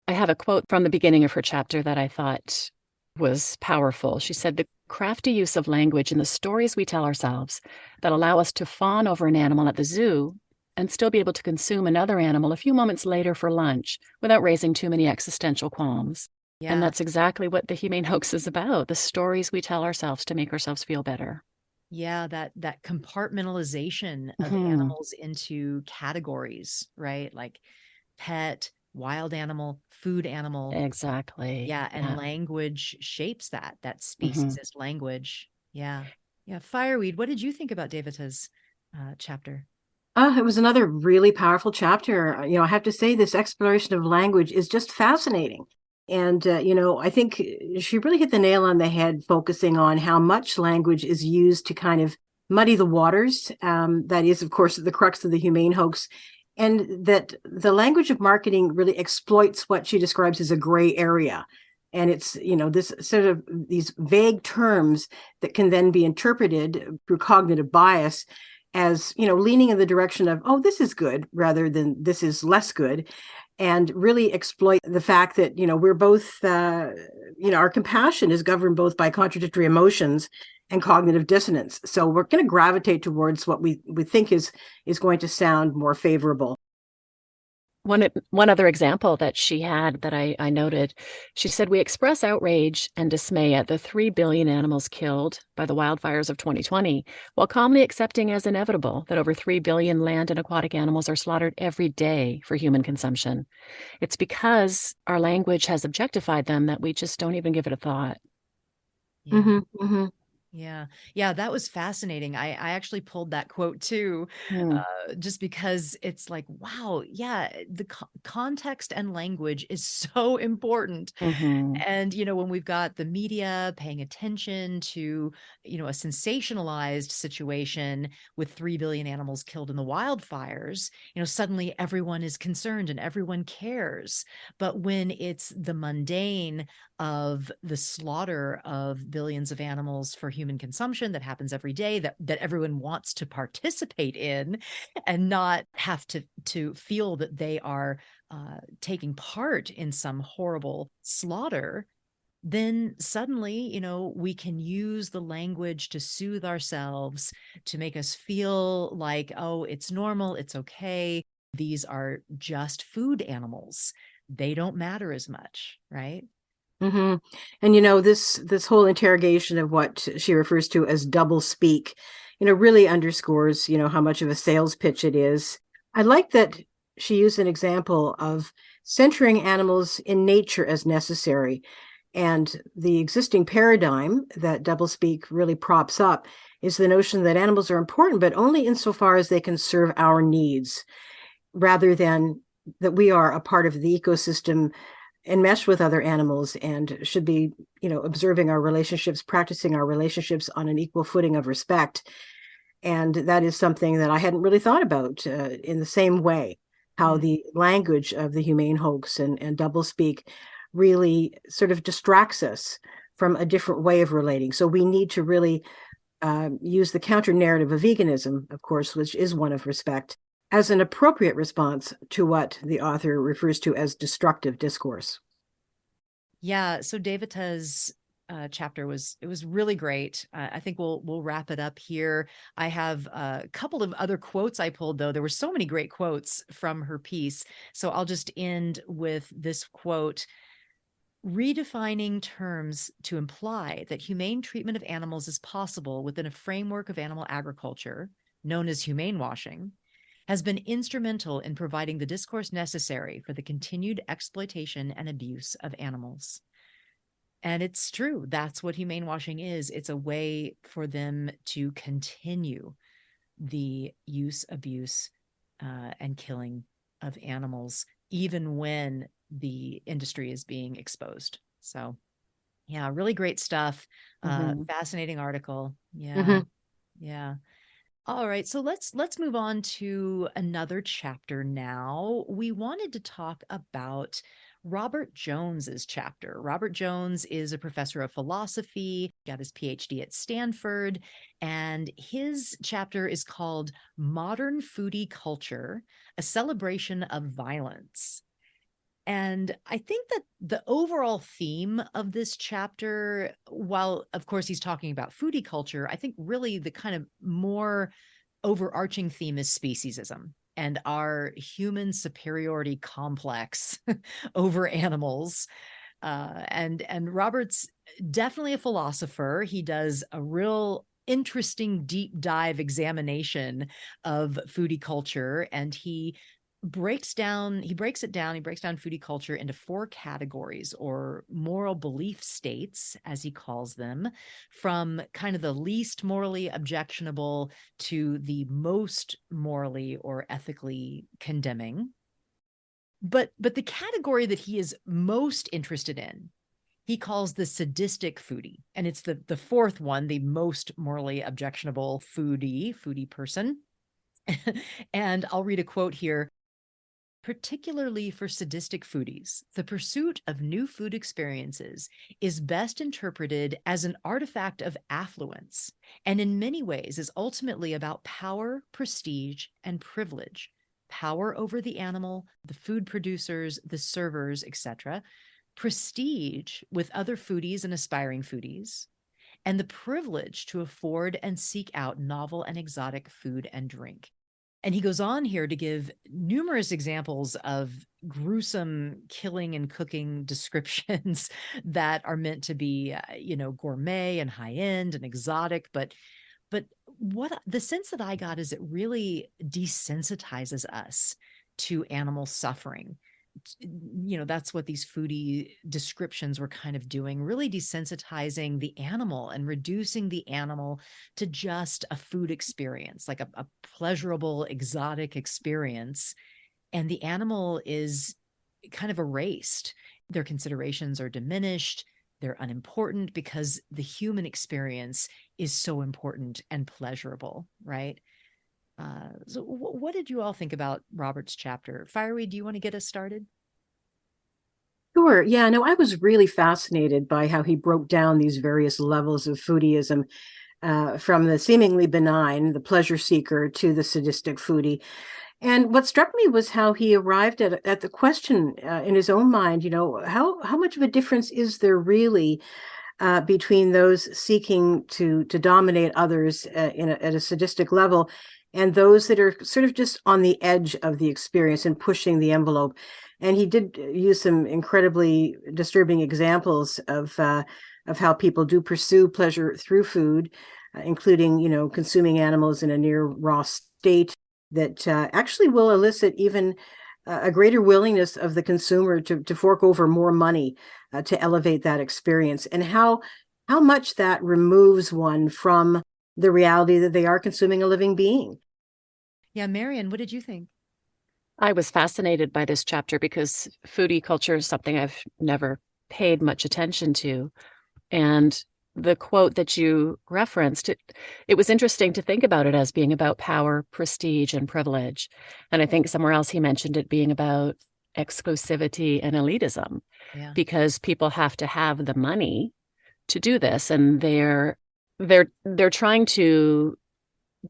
I have a quote from the beginning of her chapter that I thought was powerful. She said, "The crafty use of language in the stories we tell ourselves that allow us to fawn over an animal at the zoo and still be able to consume another animal a few moments later for lunch without raising too many existential qualms." Yeah. And that's exactly what the humane hoax is about, the stories we tell ourselves to make ourselves feel better. Yeah, that compartmentalization of animals into categories, right? Like pet, wild animal, food animal. Exactly. Yeah, and language shapes that speciesist language. Yeah. Yeah. Fireweed, what did you think about Devata's chapter? It was another really powerful chapter. I have to say this exploration of language is just fascinating. And, I think she really hit the nail on the head, focusing on how much language is used to kind of muddy the waters. That is, of course, the crux of the humane hoax. and that the language of marketing really exploits what she describes as a gray area. And it's, this sort of these vague terms that can then be interpreted through cognitive bias as, leaning in the direction of, oh, this is good, rather than this is less good, and really exploit the fact that, we're both, our compassion is governed both by contradictory emotions and cognitive dissonance. So we're going to gravitate towards what we think is going to sound more favorable. One other example that she had that I noted, she said, "We express outrage and dismay at the 3 billion animals killed by the wildfires of 2020, while calmly accepting as inevitable that over 3 billion land and aquatic animals are slaughtered every day for human consumption. It's because our language has objectified them that we just don't even give it a thought." Yeah. Mm-hmm, mm-hmm. Yeah, that was fascinating. I actually pulled that quote too, just because it's like, wow, yeah, the context and language is so important. Mm-hmm. And, when we've got the media paying attention to, a sensationalized situation with 3 billion animals killed in the wildfires, suddenly everyone is concerned and everyone cares. But when it's the mundane of the slaughter of billions of animals for human consumption that happens every day, that everyone wants to participate in and not have to feel that they are taking part in some horrible slaughter, then suddenly, we can use the language to soothe ourselves, to make us feel like, oh, it's normal, it's okay. These are just food animals. They don't matter as much, right? Mm-hmm. And this whole interrogation of what she refers to as double speak, really underscores, how much of a sales pitch it is. I like that she used an example of centering animals in nature as necessary. And the existing paradigm that doublespeak really props up is the notion that animals are important, but only insofar as they can serve our needs, rather than that we are a part of the ecosystem enmeshed with other animals and should be, observing our relationships, practicing our relationships on an equal footing of respect. And that is something that I hadn't really thought about in the same way, how the language of the humane hoax and doublespeak really sort of distracts us from a different way of relating. So we need to really use the counter narrative of veganism, of course, which is one of respect, as an appropriate response to what the author refers to as destructive discourse. Yeah, so Devata's chapter was really great. I think we'll wrap it up here. I have a couple of other quotes I pulled, though. There were so many great quotes from her piece. So I'll just end with this quote: "Redefining terms to imply that humane treatment of animals is possible within a framework of animal agriculture, known as humane washing, has been instrumental in providing the discourse necessary for the continued exploitation and abuse of animals." And it's true. That's what humane washing is. It's a way for them to continue the use, abuse, and killing of animals, even when the industry is being exposed. So, yeah, really great stuff. Fascinating article. Yeah. Mm-hmm. Yeah. All right, so let's move on to another chapter now. We wanted to talk about Robert Jones's chapter. Robert Jones is a professor of philosophy, got his PhD at Stanford, and his chapter is called Modern Foodie Culture: A Celebration of Violence. And I think that the overall theme of this chapter, while of course he's talking about foodie culture, I think really the kind of more overarching theme is speciesism and our human superiority complex over animals. And Robert's definitely a philosopher. He does a real interesting deep dive examination of foodie culture, and he breaks down foodie culture into 4 categories, or moral belief states, as he calls them, from kind of the least morally objectionable to the most morally or ethically condemning. But the category that he is most interested in, he calls the sadistic foodie, and it's the 4th one, the most morally objectionable foodie person. And I'll read a quote here. Particularly for sadistic foodies, the pursuit of new food experiences is best interpreted as an artifact of affluence, and in many ways is ultimately about power, prestige, and privilege. Power over the animal, the food producers, the servers, etc. Prestige with other foodies and aspiring foodies, and the privilege to afford and seek out novel and exotic food and drink. And he goes on here to give numerous examples of gruesome killing and cooking descriptions that are meant to be, gourmet and high end and exotic. But what the sense that I got is it really desensitizes us to animal suffering. That's what these foodie descriptions were kind of doing, really desensitizing the animal and reducing the animal to just a food experience, like a pleasurable, exotic experience. And the animal is kind of erased. Their considerations are diminished. They're unimportant because the human experience is so important and pleasurable, right? So what did you all think about Robert's chapter? Fireweed, do you want to get us started? Sure. Yeah, no, I was really fascinated by how he broke down these various levels of foodieism, from the seemingly benign, the pleasure seeker, to the sadistic foodie. And what struck me was how he arrived at the question in his own mind, how much of a difference is there really between those seeking to dominate others at a sadistic level and those that are sort of just on the edge of the experience and pushing the envelope. And he did use some incredibly disturbing examples of how people do pursue pleasure through food, including, consuming animals in a near raw state that actually will elicit even a greater willingness of the consumer to fork over more money to elevate that experience, and how much that removes one from the reality that they are consuming a living being. Yeah, Marian, what did you think? I was fascinated by this chapter because foodie culture is something I've never paid much attention to. And the quote that you referenced, it was interesting to think about it as being about power, prestige, and privilege. And I think somewhere else he mentioned it being about exclusivity and elitism, Yeah. because people have to have the money to do this, and they're trying to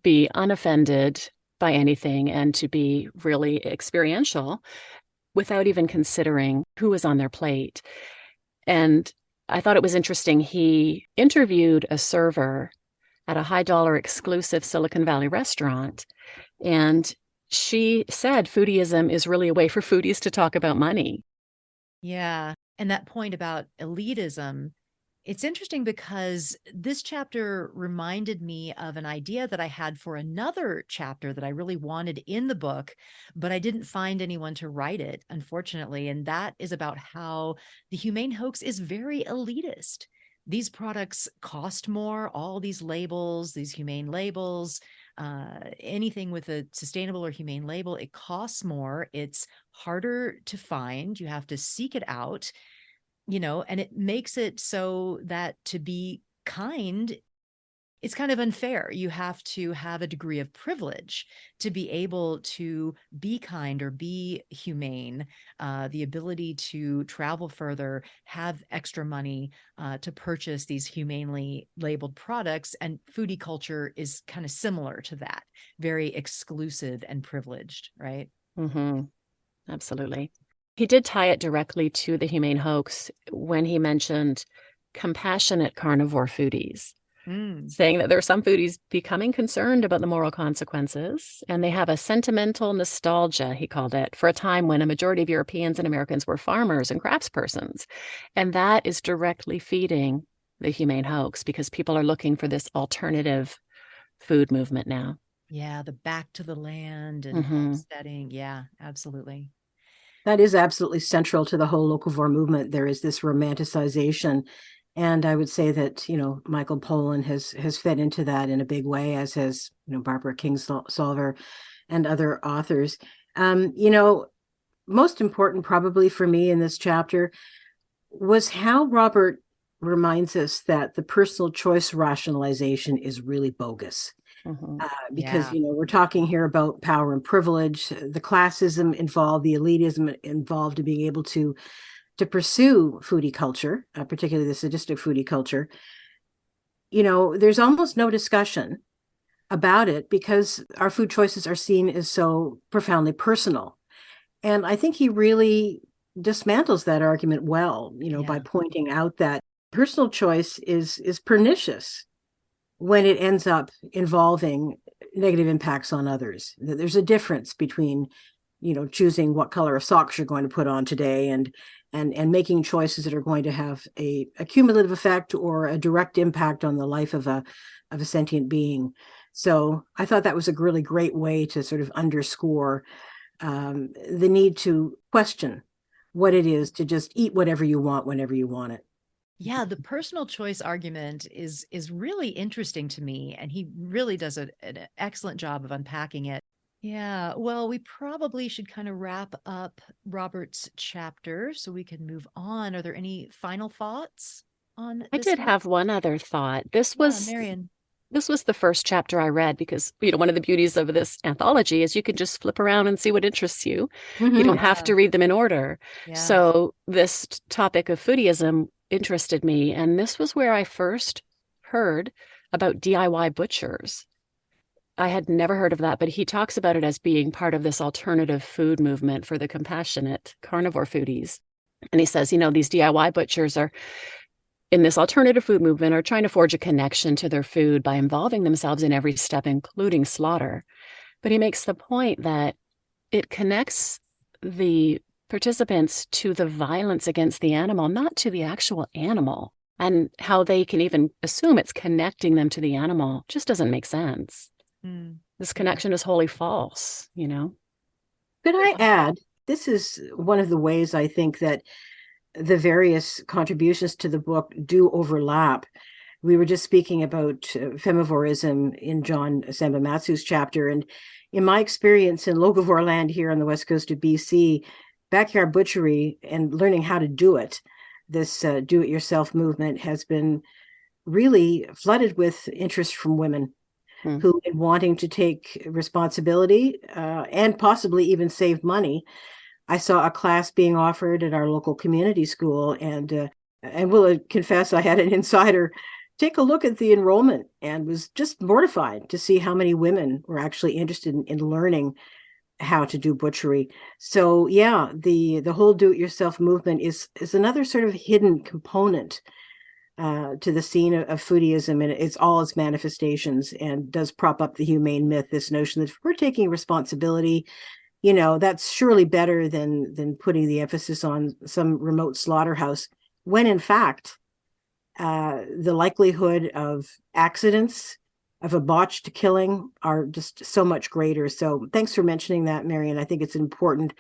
be unoffended by anything and to be really experiential without even considering who is on their plate. And I thought it was interesting. He interviewed a server at a high dollar exclusive Silicon Valley restaurant, and she said foodieism is really a way for foodies to talk about money. Yeah. And that point about elitism, it's interesting because this chapter reminded me of an idea that I had for another chapter that I really wanted in the book, but I didn't find anyone to write it, unfortunately. And that is about how the humane hoax is very elitist. These products cost more, all these labels, these humane labels, anything with a sustainable or humane label, it costs more. It's harder to find. You have to seek it out, and it makes it so that to be kind, it's kind of unfair. You have to have a degree of privilege to be able to be kind or be humane, the ability to travel further, have extra money to purchase these humanely labeled products. And foodie culture is kind of similar to that, very exclusive and privileged, right? Mm-hmm. Absolutely. He did tie it directly to the humane hoax when he mentioned compassionate carnivore foodies, Mm. saying that there are some foodies becoming concerned about the moral consequences, and they have a sentimental nostalgia, he called it, for a time when a majority of Europeans and Americans were farmers and craftspersons. And that is directly feeding the humane hoax because people are looking for this alternative food movement now. Yeah, the back to the land and Mm-hmm. homesteading. Yeah, absolutely. That is absolutely central to the whole locavore movement. There is this romanticization. And I would say that, Michael Pollan has fed into that in a big way, as has, Barbara Kingsolver and other authors. Most important probably for me in this chapter was how Robert reminds us that the personal choice rationalization is really bogus. Mhm. Because, Yeah. we're talking here about power and privilege, the classism involved, the elitism involved in being able to pursue foodie culture, particularly the sadistic foodie culture. There's almost no discussion about it because our food choices are seen as so profoundly personal. And I think he really dismantles that argument well, by Yeah. pointing out that personal choice is pernicious when it ends up involving negative impacts on others. There's a difference between, choosing what color of socks you're going to put on today and making choices that are going to have a cumulative effect or a direct impact on the life of a sentient being. So I thought that was a really great way to sort of underscore the need to question what it is to just eat whatever you want whenever you want it. Yeah, the personal choice argument is really interesting to me, and he really does an excellent job of unpacking it. Yeah, well, we probably should kind of wrap up Robert's chapter so we can move on. Are there any final thoughts on I this did one? have one other thought. Yeah, Marian. This was the first chapter I read because, one of the beauties of this anthology is you can just flip around and see what interests you. You don't Mm-hmm. have Yeah, to read them in order. yeah. So this topic of foodieism interested me, and this was where I first heard about DIY butchers. I had never heard of that, but he talks about it as being part of this alternative food movement for the compassionate carnivore foodies. And he says, these DIY butchers are in this alternative food movement are trying to forge a connection to their food by involving themselves in every step, including slaughter. But he makes the point that it connects the participants to the violence against the animal, not to the actual animal. And how they can even assume it's connecting them to the animal just doesn't make sense. Mm, This yeah. connection is wholly false. Could I add, this is one of the ways I think that the various contributions to the book do overlap. We were just speaking about femivorism in John Sambamatsu's chapter. And in my experience in locavore land here on the west coast of BC, backyard butchery and learning how to do it, this do-it-yourself movement has been really flooded with interest from women Mm. who, in wanting to take responsibility and possibly even save money. I saw a class being offered at our local community school, and will confess I had an insider take a look at the enrollment and was just mortified to see how many women were actually interested in learning how to do butchery. So yeah, the whole do-it-yourself movement is another sort of hidden component to the scene of foodieism, and it's all its manifestations, and does prop up the humane myth, this notion that if we're taking responsibility, that's surely better than putting the emphasis on some remote slaughterhouse, when in fact the likelihood of accidents, of a botched killing, are just so much greater. So thanks for mentioning that, Marian. I think it's an important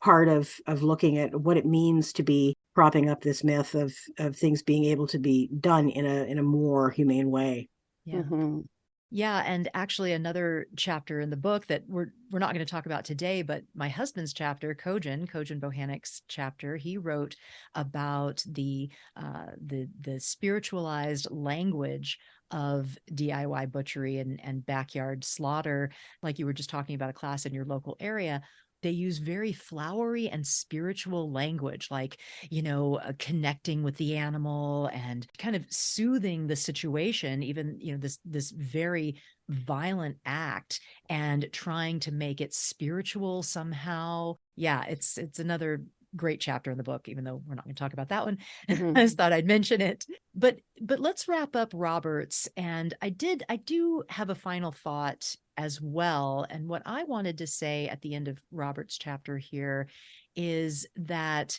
part of looking at what it means to be propping up this myth of things being able to be done in a more humane way. Yeah. Mm-hmm. Yeah, and actually another chapter in the book that we're not going to talk about today, but my husband's chapter, Kojin Bohannik's chapter, he wrote about the spiritualized language of DIY butchery and backyard slaughter, like you were just talking about a class in your local area. They use very flowery and spiritual language, like, connecting with the animal and kind of soothing the situation, even, this very violent act, and trying to make it spiritual somehow. Yeah, it's another great chapter in the book, even though we're not going to talk about that one. Mm-hmm. I just thought I'd mention it. But let's wrap up Roberts. And I do have a final thought as well. And what I wanted to say at the end of Robert's chapter here is that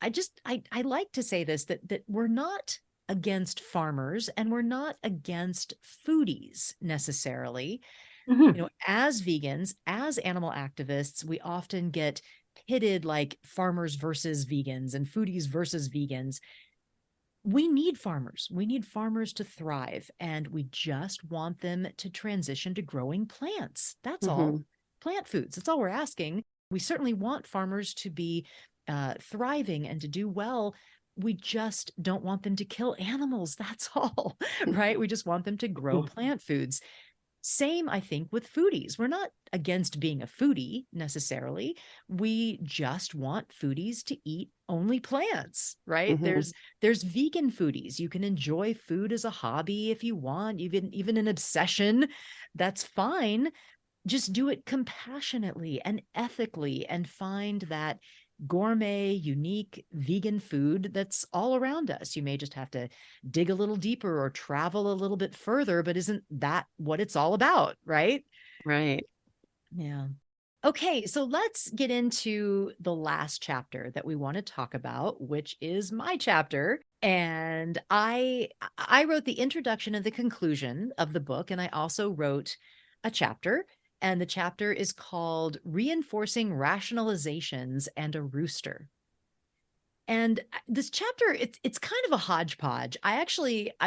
I like to say this, that we're not against farmers and we're not against foodies necessarily. Mm-hmm. As vegans, as animal activists, we often get pitted like farmers versus vegans and foodies versus vegans. We need farmers. We need farmers to thrive, and we just want them to transition to growing plants. That's all. Mm-hmm. Plant foods. That's all we're asking. We certainly want farmers to be thriving and to do well. We just don't want them to kill animals. That's all, right? We just want them to grow plant foods. Same, I think, with foodies. We're not against being a foodie necessarily. We just want foodies to eat only plants, right? Mhm. There's vegan foodies. You can enjoy food as a hobby if you want, even an obsession. That's fine. Just do it compassionately and ethically and find that gourmet, unique vegan food that's all around us. You may just have to dig a little deeper or travel a little bit further, but isn't that what it's all about, right? Right. Yeah. Okay, so let's get into the last chapter that we want to talk about, which is my chapter. And I wrote the introduction and the conclusion of the book, and I also wrote a chapter. And the chapter is called Reinforcing Rationalizations and a Rooster. And this chapter, it's kind of a hodgepodge. I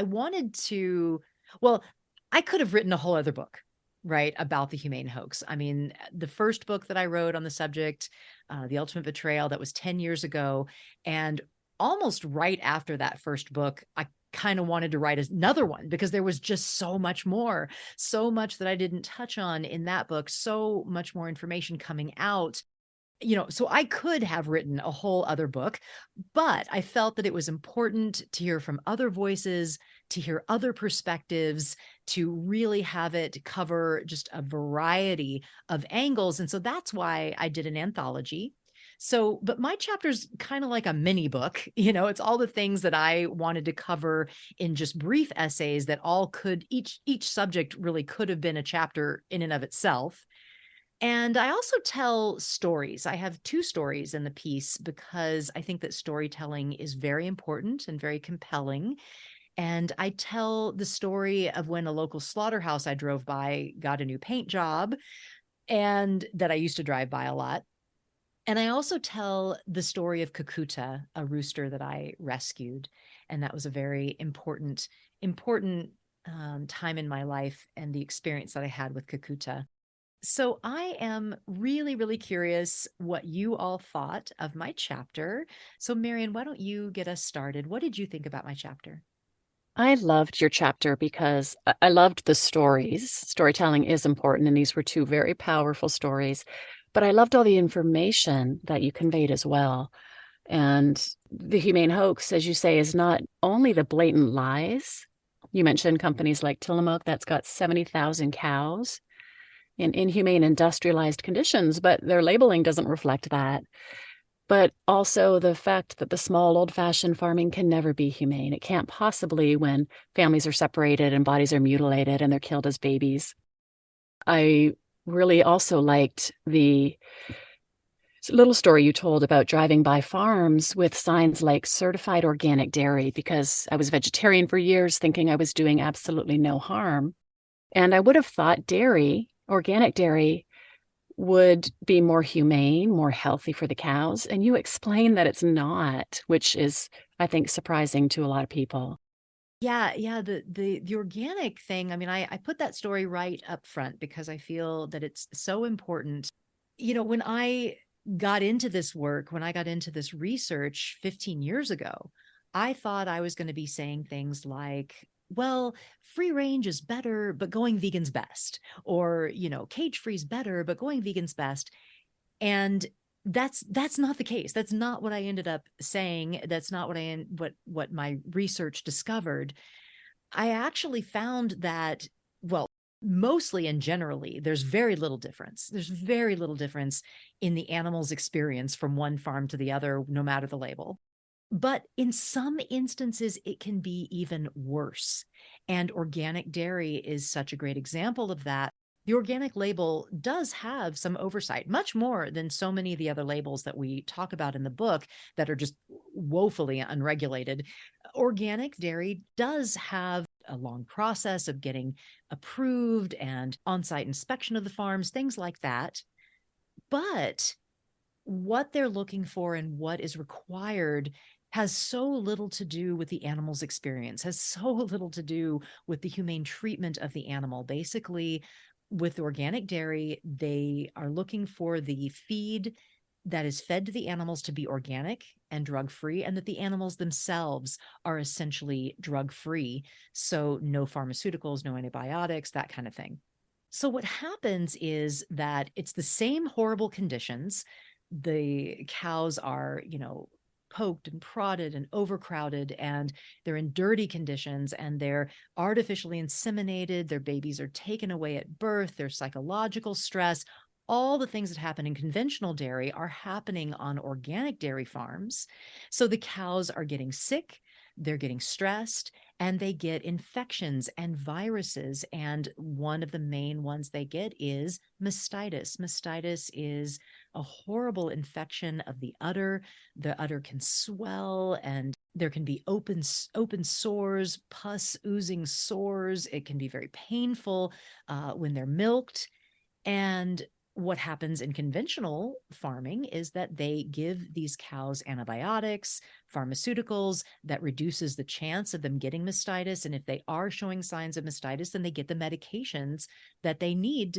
wanted to, well, I could have written a whole other book, right, about the humane hoax. I mean, the first book that I wrote on the subject, The Ultimate Betrayal, that was 10 years ago. And almost right after that first book, I kind of wanted to write another one because there was just so much more, so much that I didn't touch on in that book, so much more information coming out. So I could have written a whole other book, but I felt that it was important to hear from other voices, to hear other perspectives, to really have it cover just a variety of angles. And so that's why I did an anthology. So, but my chapter's kind of like a mini book, it's all the things that I wanted to cover in just brief essays that all could, each subject really could have been a chapter in and of itself. And I also tell stories. I have two stories in the piece because I think that storytelling is very important and very compelling. And I tell the story of when a local slaughterhouse I drove by got a new paint job, and that I used to drive by a lot. And I also tell the story of Kakuta, a rooster that I rescued. And that was a very important time in my life, and the experience that I had with Kakuta. So I am really, really curious what you all thought of my chapter. So Marian, why don't you get us started? What did you think about my chapter? I loved your chapter because I loved the stories. Storytelling is important, and these were two very powerful stories. But I loved all the information that you conveyed as well. And the humane hoax, as you say, is not only the blatant lies. You mentioned companies like Tillamook that's got 70,000 cows in inhumane industrialized conditions, but their labeling doesn't reflect that. But also the fact that the small old-fashioned farming can never be humane. It can't possibly when families are separated and bodies are mutilated and they're killed as babies. I really also liked the little story you told about driving by farms with signs like certified organic dairy, because I was vegetarian for years thinking I was doing absolutely no harm. And I would have thought dairy, organic dairy, would be more humane, more healthy for the cows. And you explain that it's not, which is, I think, surprising to a lot of people. Yeah. The organic thing, I mean, I put that story right up front because I feel that it's so important. When I got into this work, when I got into this research 15 years ago, I thought I was going to be saying things like, well, free range is better, but going vegan's best. Or, cage free is better, but going vegan's best. And that's not the case. That's not what I ended up saying. That's not what my research discovered. I actually found that, well, mostly and generally, there's very little difference. There's very little difference in the animal's experience from one farm to the other, no matter the label. But in some instances, it can be even worse. And organic dairy is such a great example of that. The organic label does have some oversight, much more than so many of the other labels that we talk about in the book that are just woefully unregulated. Organic dairy does have a long process of getting approved and on-site inspection of the farms, things like that. But what they're looking for and what is required has so little to do with the animal's experience, has so little to do with the humane treatment of the animal. Basically, with organic dairy, they are looking for the feed that is fed to the animals to be organic and drug free, and that the animals themselves are essentially drug free. So, no pharmaceuticals, no antibiotics, that kind of thing. So what happens is that it's the same horrible conditions. The cows are, poked and prodded and overcrowded, and they're in dirty conditions, and they're artificially inseminated. Their babies are taken away at birth. There's psychological stress. All the things that happen in conventional dairy are happening on organic dairy farms. So the cows are getting sick, they're getting stressed, and they get infections and viruses. And one of the main ones they get is mastitis. Mastitis is a horrible infection of the udder. The udder can swell, and there can be open sores, pus oozing sores. It can be very painful when they're milked. And what happens in conventional farming is that they give these cows antibiotics, pharmaceuticals that reduces the chance of them getting mastitis. And if they are showing signs of mastitis, then they get the medications that they need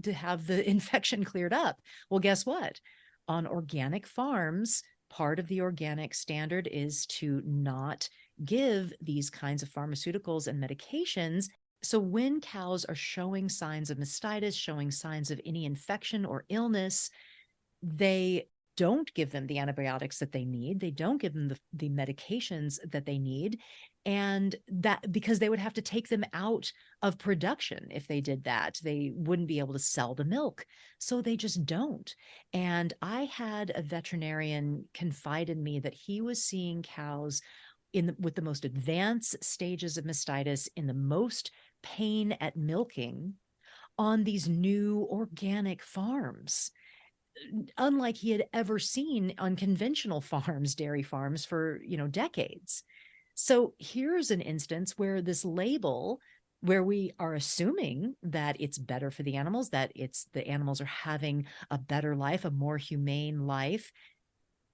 to have the infection cleared up. Well, guess what? On organic farms, part of the organic standard is to not give these kinds of pharmaceuticals and medications. So when cows are showing signs of mastitis, showing signs of any infection or illness, they don't give them the antibiotics that they need. They don't give them the medications that they need. And that because they would have to take them out of production. If they did that, they wouldn't be able to sell the milk. So they just don't. And I had a veterinarian confide in me that he was seeing cows with the most advanced stages of mastitis, in the most pain at milking, on these new organic farms, unlike he had ever seen on conventional farms, dairy farms, for decades. So here's an instance where this label, where we are assuming that it's better for the animals, that the animals are having a better life, a more humane life,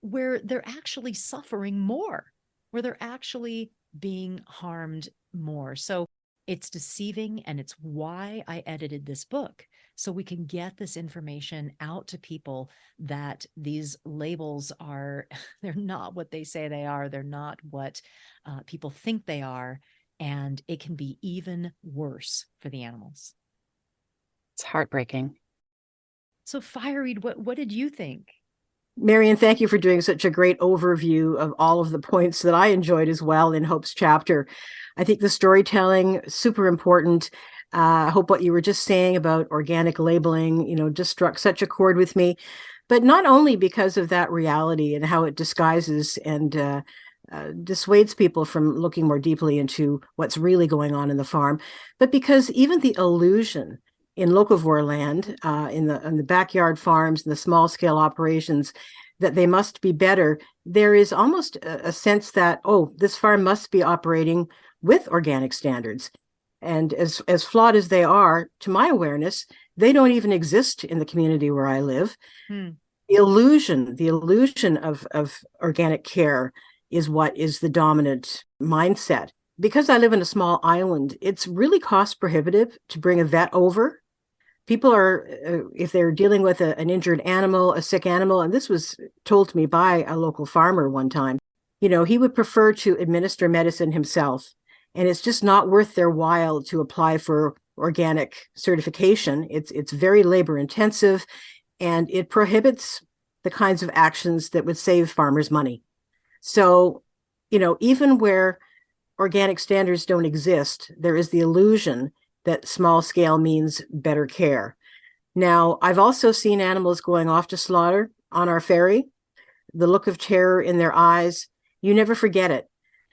where they're actually suffering more, where they're actually being harmed more. So it's deceiving, and it's why I edited this book, so we can get this information out to people, that these labels they're not what they say they are. They're not what people think they are. And it can be even worse for the animals. It's heartbreaking. So Fireweed, what did you think? Marian, thank you for doing such a great overview of all of the points that I enjoyed as well in Hope's chapter. I think the storytelling, super important. I hope what you were just saying about organic labeling, just struck such a chord with me. But not only because of that reality and how it disguises and dissuades people from looking more deeply into what's really going on in the farm, but because even the illusion in locavore land, in the backyard farms and the small scale operations, that they must be better. There is almost a sense that, this farm must be operating with organic standards. And as flawed as they are, to my awareness, they don't even exist in the community where I live. The illusion of organic care is what is the dominant mindset. Because I live in a small island, it's really cost prohibitive to bring a vet over. People are, if they're dealing with an injured animal, a sick animal, and this was told to me by a local farmer one time, he would prefer to administer medicine himself. And it's just not worth their while to apply for organic certification. It's very labor intensive, and it prohibits the kinds of actions that would save farmers money. So, even where organic standards don't exist, there is the illusion that small scale means better care. Now, I've also seen animals going off to slaughter on our ferry. The look of terror in their eyes, you never forget it.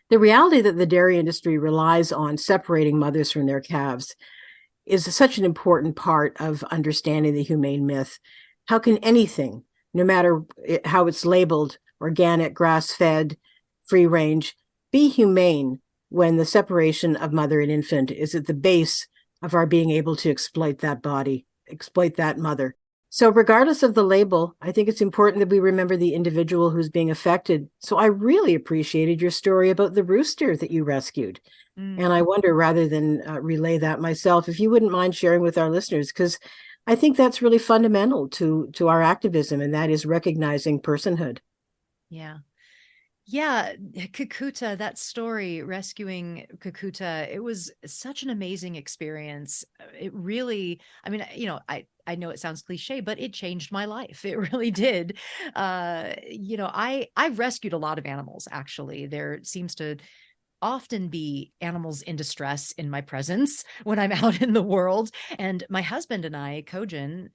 The reality that the dairy industry relies on separating mothers from their calves is such an important part of understanding the humane myth. How can anything, no matter how it's labeled, organic, grass-fed, free range, be humane when the separation of mother and infant is at the base of our being able to exploit that body, exploit that mother? So regardless of the label, I think it's important that we remember the individual who's being affected. So I really appreciated your story about the rooster that you rescued. And I wonder, rather than relay that myself, if you wouldn't mind sharing with our listeners, because I think that's really fundamental to our activism, and that is recognizing personhood. Yeah. Yeah, Kakuta, that story, rescuing Kakuta, it was such an amazing experience. It really, I mean, I know it sounds cliche, but it changed my life. It really did. I've rescued a lot of animals, actually. There seems to often be animals in distress in my presence when I'm out in the world. And my husband and I, Kojin,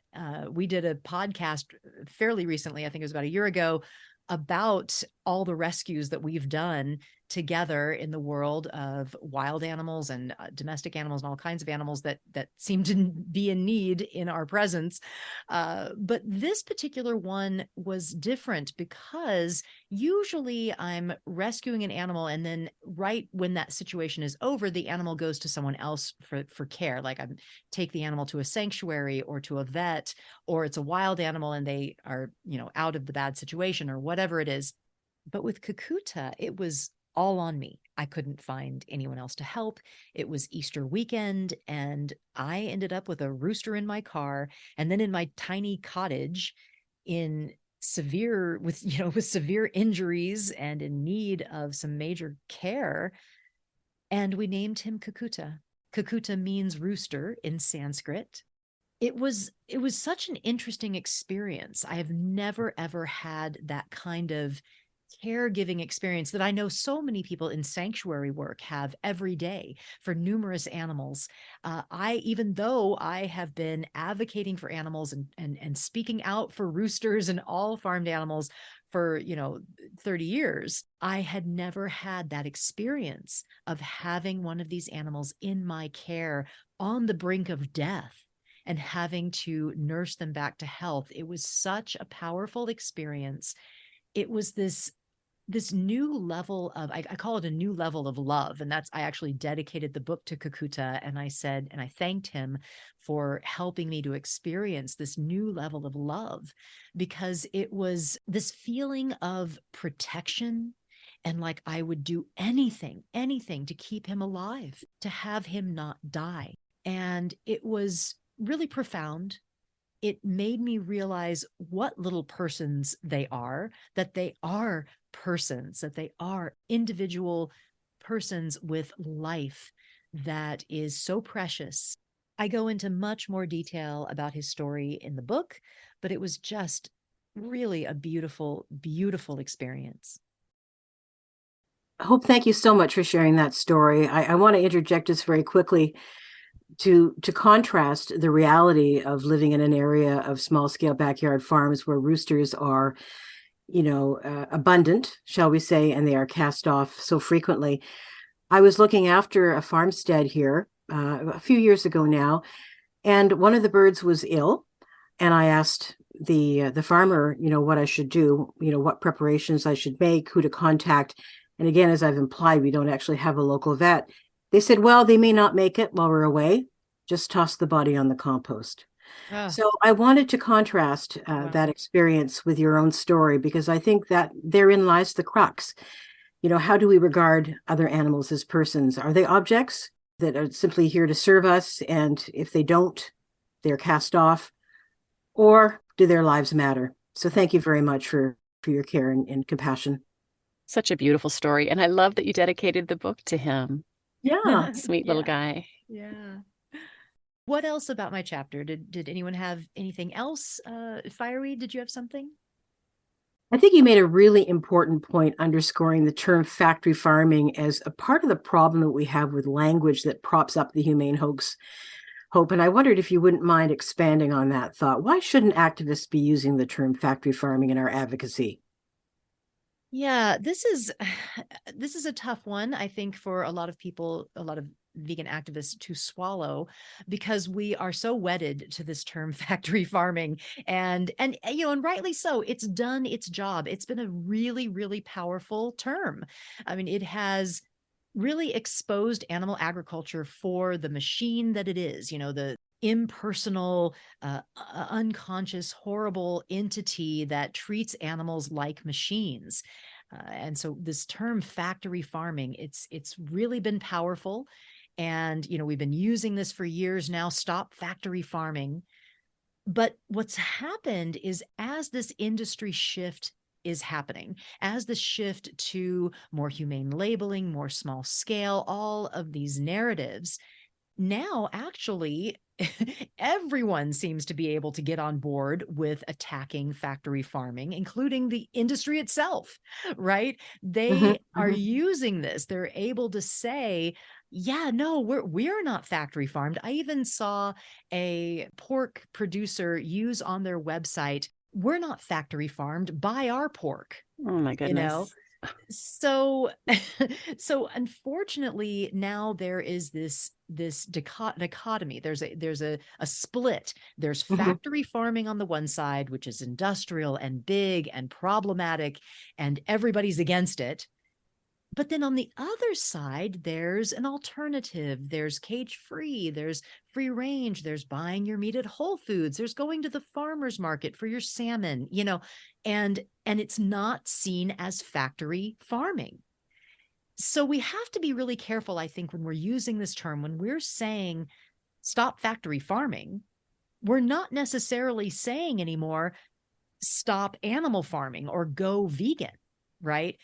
we did a podcast fairly recently, I think it was about a year ago, about all the rescues that we've done together in the world of wild animals and domestic animals and all kinds of animals that seem to be in need in our presence. But this particular one was different because usually I'm rescuing an animal, and then right when that situation is over, the animal goes to someone else for care. Like I take the animal to a sanctuary or to a vet, or it's a wild animal and they are, out of the bad situation or whatever it is. But with Kakuta, it was all on me. I couldn't find anyone else to help. It was Easter weekend, and I ended up with a rooster in my car, and then in my tiny cottage in with severe injuries and in need of some major care. And we named him Kakuta. Kakuta means rooster in Sanskrit. It was such an interesting experience. I have never ever had that kind of caregiving experience that I know so many people in sanctuary work have every day for numerous animals. Even though I have been advocating for animals and speaking out for roosters and all farmed animals for 30 years, I had never had that experience of having one of these animals in my care on the brink of death and having to nurse them back to health. It was such a powerful experience. It was this new level of, I call it a new level of love. And I actually dedicated the book to Kakuta, and I said, and I thanked him for helping me to experience this new level of love, because it was this feeling of protection. And like I would do anything to keep him alive, to have him not die. And it was really profound. It made me realize what little persons they are, that they are persons, that they are individual persons with life that is so precious. I go into much more detail about his story in the book, but it was just really a beautiful, beautiful experience. Hope, thank you so much for sharing that story. I want to interject just very quickly to contrast the reality of living in an area of small scale backyard farms where roosters are, abundant, shall we say, and they are cast off so frequently. I was looking after a farmstead here a few years ago now, and one of the birds was ill, and I asked the farmer, what I should do, what preparations I should make, who to contact. And again, as I've implied, we don't actually have a local vet. They said, well, they may not make it while we're away. Just toss the body on the compost. Oh, So I wanted to contrast wow. that experience with your own story, because I think that therein lies the crux. How do we regard other animals as persons? Are they objects that are simply here to serve us? And if they don't, they're cast off? Or do their lives matter? So thank you very much for your care and compassion. Such a beautiful story. And I love that you dedicated the book to him. Yeah. Sweet little guy. Yeah. What else about my chapter? Did anyone have anything else? Fireweed, did you have something? I think you made a really important point underscoring the term factory farming as a part of the problem that we have with language that props up the humane hoax hope. And I wondered if you wouldn't mind expanding on that thought. Why shouldn't activists be using the term factory farming in our advocacy? Yeah, this is a tough one, I think, for a lot of people, a lot of vegan activists to swallow, because we are so wedded to this term factory farming, and rightly so. It's done its job. It's been a really, really powerful term. I mean, it has really exposed animal agriculture for the machine that it is, the impersonal, unconscious, horrible entity that treats animals like machines. And so this term factory farming, it's really been powerful. And, we've been using this for years now, stop factory farming. But what's happened is, as this industry shift is happening, as the shift to more humane labeling, more small scale, all of these narratives, now actually everyone seems to be able to get on board with attacking factory farming, including the industry itself, right? They are using this. They're able to say, yeah, no, we're not factory farmed. I even saw a pork producer use on their website, we're not factory farmed, buy our pork. Oh my goodness. So so unfortunately now there is this dichotomy. There's a split. There's factory farming on the one side, which is industrial and big and problematic, and everybody's against it. But then on the other side, there's an alternative. There's cage free, there's free range, there's buying your meat at Whole Foods, there's going to the farmer's market for your salmon, and it's not seen as factory farming. So we have to be really careful, I think, when we're using this term, when we're saying stop factory farming, we're not necessarily saying anymore stop animal farming or go vegan, right?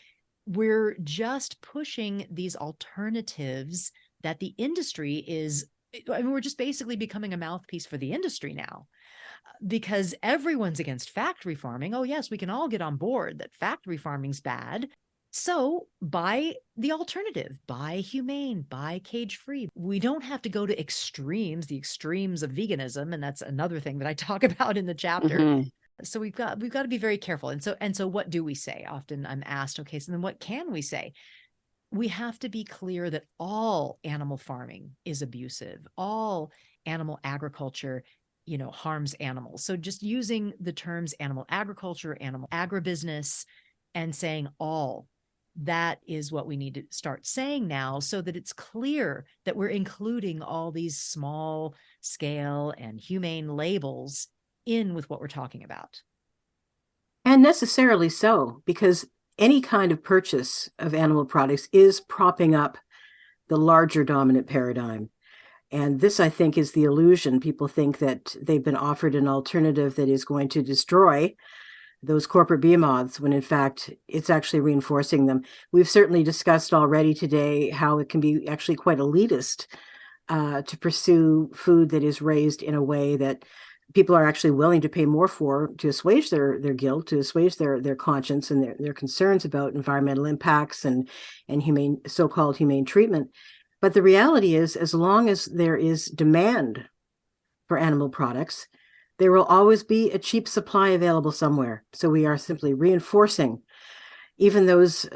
We're just pushing these alternatives that the industry is. I mean, we're just basically becoming a mouthpiece for the industry now, because everyone's against factory farming. Oh, yes, we can all get on board that factory farming's bad. So buy the alternative, buy humane, buy cage free. We don't have to go to extremes, the extremes of veganism. And that's another thing that I talk about in the chapter. So we've got to be very careful. And so what do we say? Often I'm asked, okay, so then what can we say? We have to be clear that all animal farming is abusive. All animal agriculture, harms animals. So just using the terms animal agriculture, animal agribusiness, and saying all, that is what we need to start saying now, so that it's clear that we're including all these small scale and humane labels in with what we're talking about. And necessarily so, because any kind of purchase of animal products is propping up the larger dominant paradigm. And this, I think, is the illusion. People think that they've been offered an alternative that is going to destroy those corporate behemoths, when in fact it's actually reinforcing them. We've certainly discussed already today how it can be actually quite elitist to pursue food that is raised in a way that people are actually willing to pay more for, to assuage their guilt, to assuage their conscience and their concerns about environmental impacts and so-called humane treatment. But the reality is, as long as there is demand for animal products, there will always be a cheap supply available somewhere. So we are simply reinforcing even those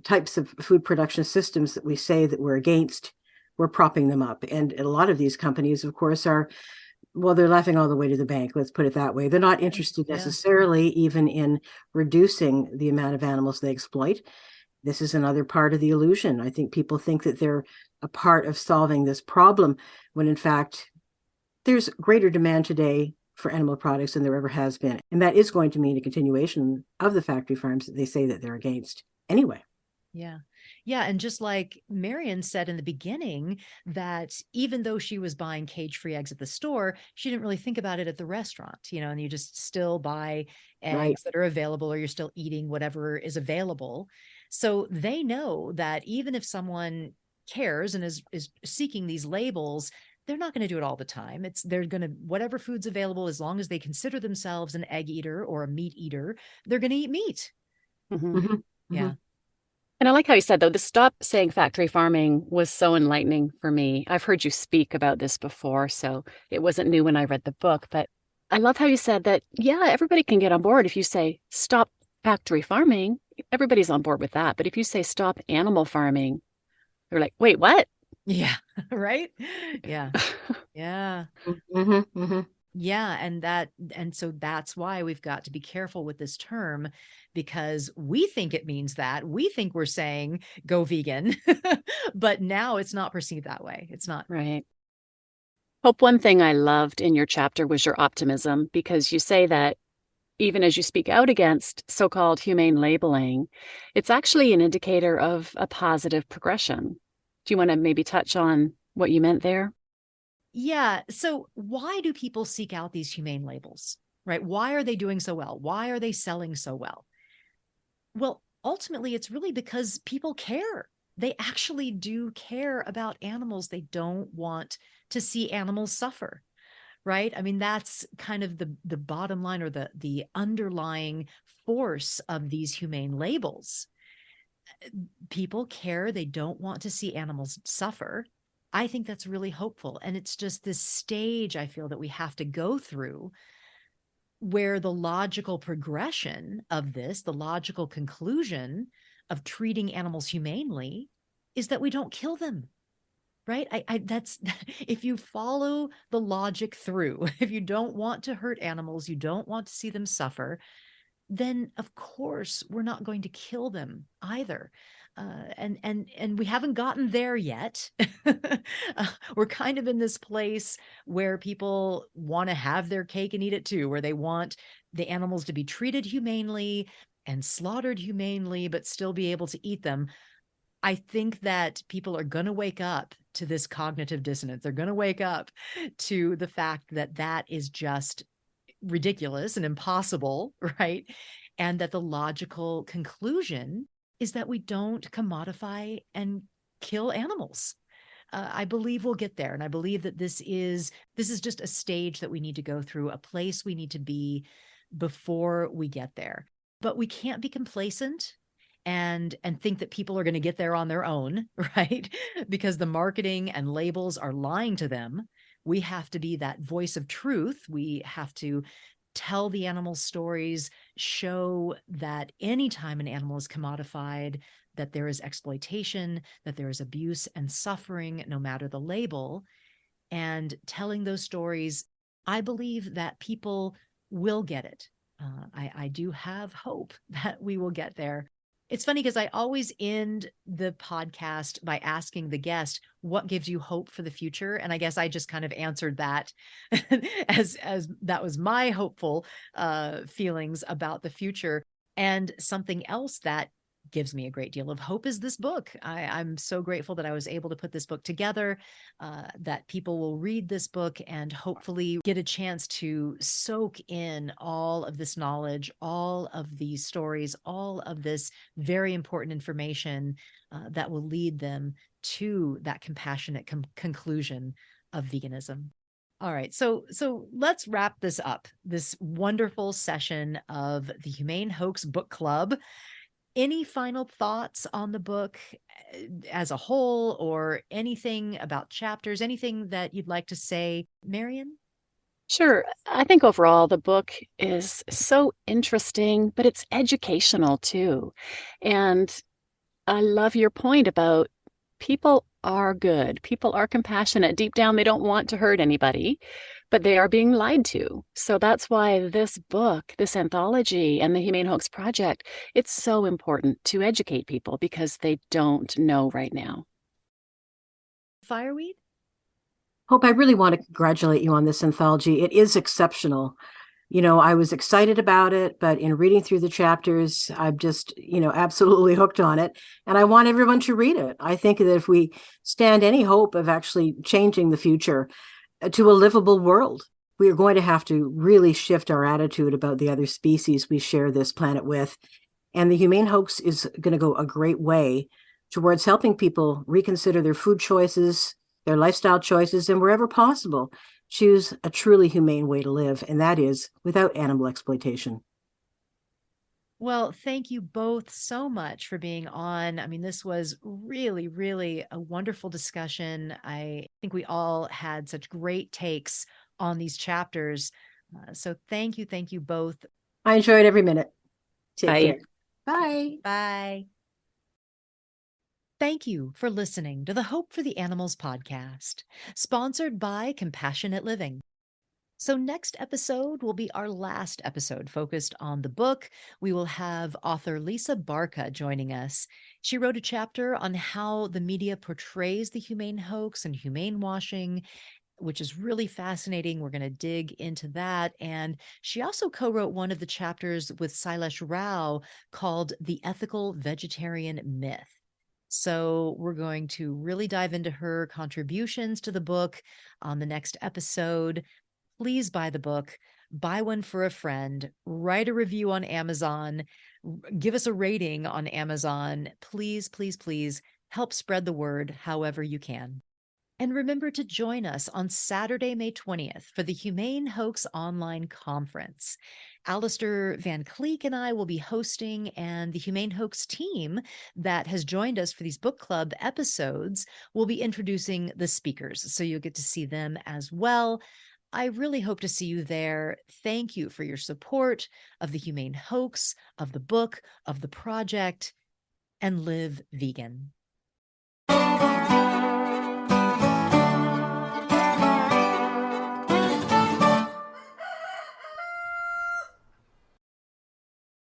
types of food production systems that we say that we're against. We're propping them up. And a lot of these companies, of course, they're laughing all the way to the bank. Let's put it that way. They're not interested necessarily even in reducing the amount of animals they exploit. This is another part of the illusion. I think people think that they're a part of solving this problem, when in fact, there's greater demand today for animal products than there ever has been. And that is going to mean a continuation of the factory farms that they say that they're against anyway. Yeah. Yeah. And just like Marian said in the beginning, that even though she was buying cage-free eggs at the store, she didn't really think about it at the restaurant, and you just still buy eggs that are available, or you're still eating whatever is available. So they know that even if someone cares and is seeking these labels, they're not going to do it all the time. They're going to, whatever food's available, as long as they consider themselves an egg eater or a meat eater, they're going to eat meat. Yeah. And I like how you said, though, the stop saying factory farming was so enlightening for me. I've heard you speak about this before, so it wasn't new when I read the book. But I love how you said that, yeah, everybody can get on board. If you say stop factory farming, everybody's on board with that. But if you say stop animal farming, they're like, wait, what? Yeah. Right. Yeah. Yeah. Yeah. And so that's why we've got to be careful with this term, because we think it means that. We think we're saying go vegan, but now it's not perceived that way. It's not. Right. Hope, one thing I loved in your chapter was your optimism, because you say that even as you speak out against so-called humane labeling, it's actually an indicator of a positive progression. Do you want to maybe touch on what you meant there? Yeah. So why do people seek out these humane labels, right? Why are they doing so well? Why are they selling so well? Well, ultimately, it's really because people care. They actually do care about animals. They don't want to see animals suffer, right? I mean, that's kind of the bottom line, or the underlying force of these humane labels. People care. They don't want to see animals suffer. I think that's really hopeful. And it's just this stage I feel that we have to go through, where the logical progression of this, the logical conclusion of treating animals humanely, is that we don't kill them. Right. That's if you follow the logic through, if you don't want to hurt animals, you don't want to see them suffer, then of course we're not going to kill them either. And we haven't gotten there yet. We're kind of in this place where people want to have their cake and eat it too, where they want the animals to be treated humanely and slaughtered humanely, but still be able to eat them. I think that people are going to wake up to this cognitive dissonance. They're going to wake up to the fact that that is just ridiculous and impossible, right? And that the logical conclusion is that we don't commodify and kill animals. I believe we'll get there, and I believe that this is just a stage that we need to go through, a place we need to be before we get there. But we can't be complacent and think that people are going to get there on their own, right? Because the marketing and labels are lying to them. We have to be that voice of truth. We have to tell the animal stories, show that anytime an animal is commodified, that there is exploitation, that there is abuse and suffering, no matter the label. And telling those stories, I believe that people will get it. I do have hope that we will get there. It's funny because I always end the podcast by asking the guest, what gives you hope for the future? And I guess I just kind of answered that as that was my hopeful feelings about the future. And something else that gives me a great deal of hope is this book. I'm so grateful that I was able to put this book together, that people will read this book and hopefully get a chance to soak in all of this knowledge, all of these stories, all of this very important information that will lead them to that compassionate conclusion of veganism. All right, so let's wrap this up, this wonderful session of the Humane Hoax Book Club. Any final thoughts on the book as a whole, or anything about chapters, anything that you'd like to say, Marian? Sure. I think overall the book is so interesting, but it's educational too. And I love your point about people are good. People are compassionate. Deep down, they don't want to hurt anybody, but they are being lied to. So that's why this book, this anthology, and the Humane Hoax Project, it's so important to educate people because they don't know right now. Fireweed? Hope, I really want to congratulate you on this anthology. It is exceptional. I was excited about it, but in reading through the chapters, I'm just, absolutely hooked on it. And I want everyone to read it. I think that if we stand any hope of actually changing the future to a livable world, we are going to have to really shift our attitude about the other species we share this planet with. And the Humane Hoax is going to go a great way towards helping people reconsider their food choices, their lifestyle choices, and wherever possible, choose a truly humane way to live, and that is without animal exploitation. Well, thank you both so much for being on. I mean, this was really, really a wonderful discussion. I think we all had such great takes on these chapters. So thank you both. I enjoyed every minute. Take Bye. care. Bye. Bye. Thank you for listening to the Hope for the Animals podcast, sponsored by Compassionate Living. So next episode will be our last episode focused on the book. We will have author Lisa Barca joining us. She wrote a chapter on how the media portrays the humane hoax and humane washing, which is really fascinating. We're going to dig into that. And she also co-wrote one of the chapters with Sailesh Rao called The Ethical Vegetarian Myth. So we're going to really dive into her contributions to the book on the next episode. Please buy the book, buy one for a friend, write a review on Amazon, Give us a rating on Amazon. Please, please, please help spread the word however you can. And remember to join us on Saturday, May 20th for the Humane Hoax Online Conference. Alistair Van Cleek and I will be hosting, and the Humane Hoax team that has joined us for these book club episodes will be introducing the speakers. So you'll get to see them as well. I really hope to see you there. Thank you for your support of the Humane Hoax, of the book, of the project, and live vegan.